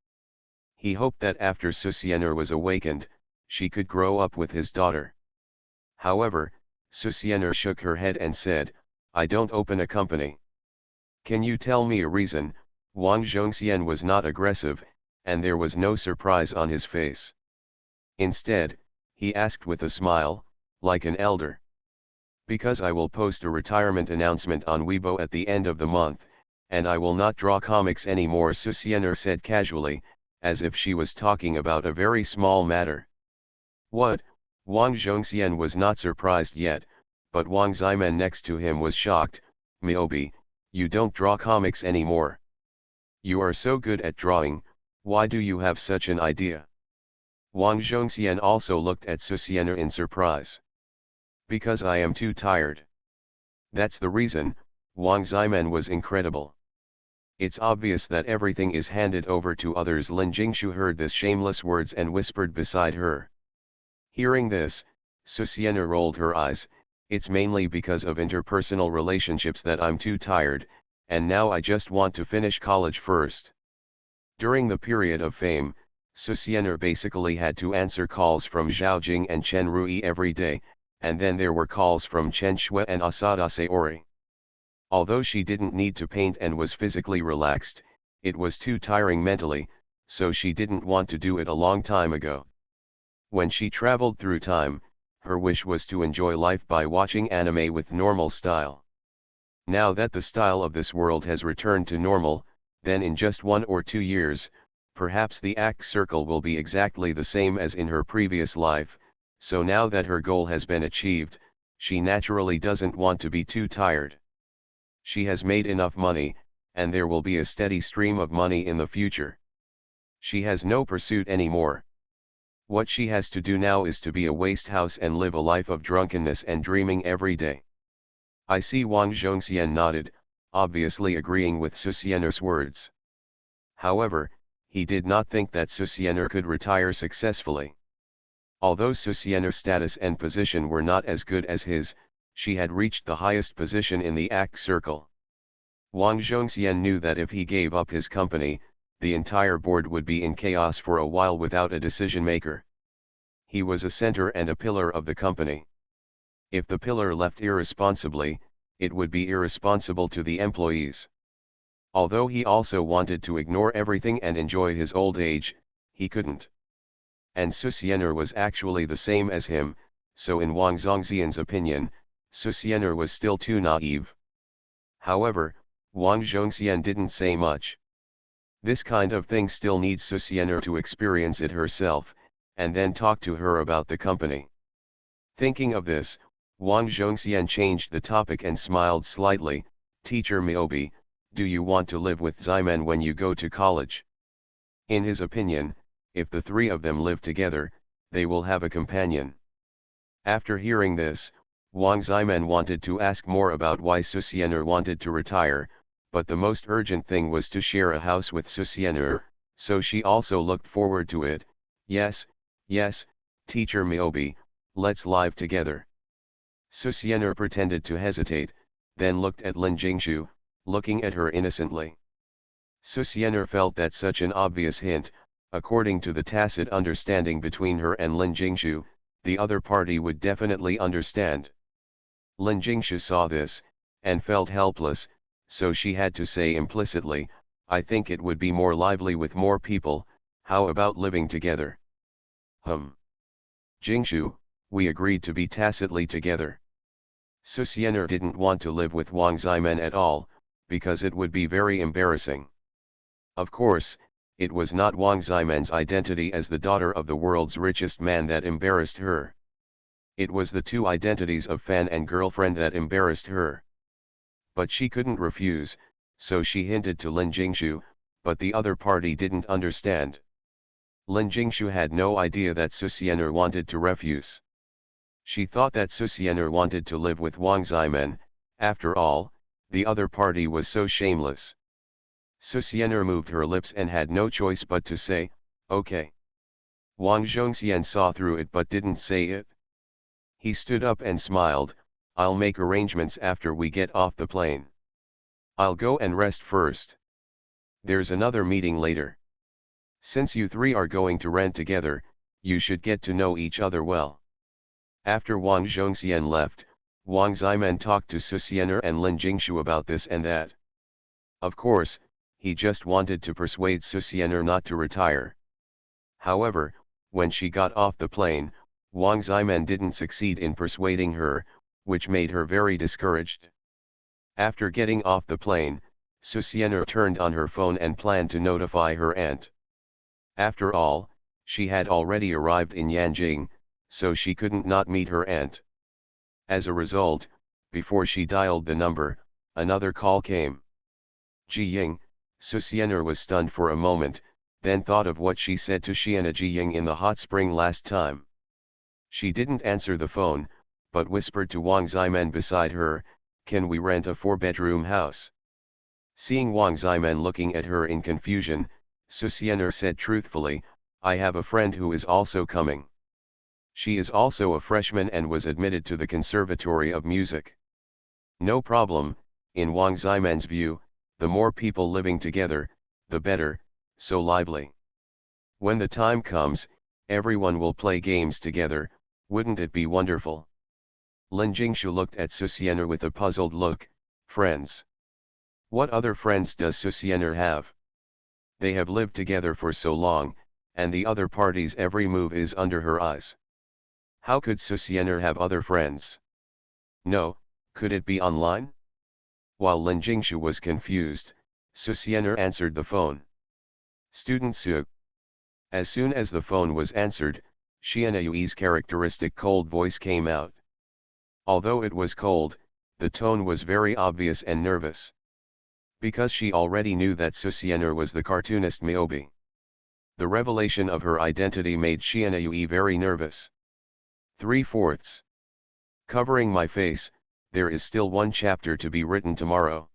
He hoped that after Susianer was awakened, she could grow up with his daughter. However, Susianer shook her head and said, "I don't open a company." "Can you tell me a reason?" Wang Zhongxian was not aggressive, and there was no surprise on his face. Instead, he asked with a smile, like an elder. "Because I will post a retirement announcement on Weibo at the end of the month, and I will not draw comics anymore," Susianer said casually, as if she was talking about a very small matter. "What?" Wang Zhongxian was not surprised yet, but Wang Ziman next to him was shocked. "Miobi, you don't draw comics anymore. You are so good at drawing, why do you have such an idea?" Wang Zhongxian also looked at Susianer in surprise. "Because I am too tired." "That's the reason." Wang Ziman was incredible. "It's obvious that everything is handed over to others." Lin Jingshu heard this shameless words and whispered beside her. Hearing this, Susianer rolled her eyes. "It's mainly because of interpersonal relationships that I'm too tired, and now I just want to finish college first." During the period of fame, Susianer basically had to answer calls from Zhao Jing and Chen Rui every day, and then there were calls from Chen Shui and Asada Saori. Although she didn't need to paint and was physically relaxed, it was too tiring mentally, so she didn't want to do it a long time ago. When she traveled through time, her wish was to enjoy life by watching anime with normal style. Now that the style of this world has returned to normal, then in just 1 or 2 years, perhaps the ACK circle will be exactly the same as in her previous life, so now that her goal has been achieved, she naturally doesn't want to be too tired. She has made enough money, and there will be a steady stream of money in the future. She has no pursuit anymore. What she has to do now is to be a waste house and live a life of drunkenness and dreaming every day. "I see." Wang Zhongxian nodded, obviously agreeing with Susianer's words. However, he did not think that Susianer could retire successfully. Although Susianer's status and position were not as good as his, she had reached the highest position in the ACK circle. Wang Zhongxian knew that if he gave up his company, the entire board would be in chaos for a while without a decision maker. He was a center and a pillar of the company. If the pillar left irresponsibly, it would be irresponsible to the employees. Although he also wanted to ignore everything and enjoy his old age, he couldn't. And Susianer was actually the same as him, so in Wang Zhongxian's opinion, Susianer was still too naive. However, Wang Zhongxian didn't say much. This kind of thing still needs Susianer to experience it herself, and then talk to her about the company. Thinking of this, Wang Zhongxian changed the topic and smiled slightly. Teacher Miaobi, do you want to live with Ximen when you go to college? In his opinion, if the three of them live together, they will have a companion. After hearing this, Wang Ximen wanted to ask more about why Susianer wanted to retire, but the most urgent thing was to share a house with Susianer, so she also looked forward to it. Yes, Teacher Miaobi, let's live together. Susianer pretended to hesitate, then looked at Lin Jingshu, looking at her innocently. Susianer felt that such an obvious hint, according to the tacit understanding between her and Lin Jingshu, the other party would definitely understand. Lin Jingshu saw this, and felt helpless, so she had to say implicitly, I think it would be more lively with more people, how about living together? Jingshu, we agreed to be tacitly together. Susianer didn't want to live with Wang Ximen at all, because it would be very embarrassing. Of course, it was not Wang Ximen's identity as the daughter of the world's richest man that embarrassed her. It was the two identities of fan and girlfriend that embarrassed her. But she couldn't refuse, so she hinted to Lin Jingshu, but the other party didn't understand. Lin Jingshu had no idea that Susianer wanted to refuse. She thought that Susianer wanted to live with Wang Ximen. After all, the other party was so shameless. Susianer moved her lips and had no choice but to say, okay. Wang Zhongxian saw through it but didn't say it. He stood up and smiled, I'll make arrangements after we get off the plane. I'll go and rest first. There's another meeting later. Since you three are going to rent together, you should get to know each other well. After Wang Zhongxian left, Wang Ximen talked to Susianer and Lin Jingshu about this and that. Of course, he just wanted to persuade Susianer not to retire. However, when she got off the plane, Wang Ximen didn't succeed in persuading her, which made her very discouraged. After getting off the plane, Susianer turned on her phone and planned to notify her aunt. After all, she had already arrived in Yanjing, so she couldn't not meet her aunt. As a result, before she dialed the number, another call came. Jiying, Susianer was stunned for a moment, then thought of what she said to Xiana Jiying in the hot spring last time. She didn't answer the phone, but whispered to Wang Ximen beside her, can we rent a 4-bedroom house? Seeing Wang Ximen looking at her in confusion, Susianer said truthfully, I have a friend who is also coming. She is also a freshman and was admitted to the Conservatory of Music. No problem, in Wang Ximen's view, the more people living together, the better, so lively. When the time comes, everyone will play games together, wouldn't it be wonderful? Lin Jingshu looked at Susianer with a puzzled look, friends. What other friends does Susianer have? They have lived together for so long, and the other party's every move is under her eyes. How could Susianer have other friends? No, could it be online? While Lin Jingshu was confused, Susianer answered the phone. Student Su. As soon as the phone was answered, Xiana Yui's characteristic cold voice came out. Although it was cold, the tone was very obvious and nervous. Because she already knew that Susianer was the cartoonist Miaobi. The revelation of her identity made Xiana Yui very nervous. 3/4. Covering my face, there is still one chapter to be written tomorrow.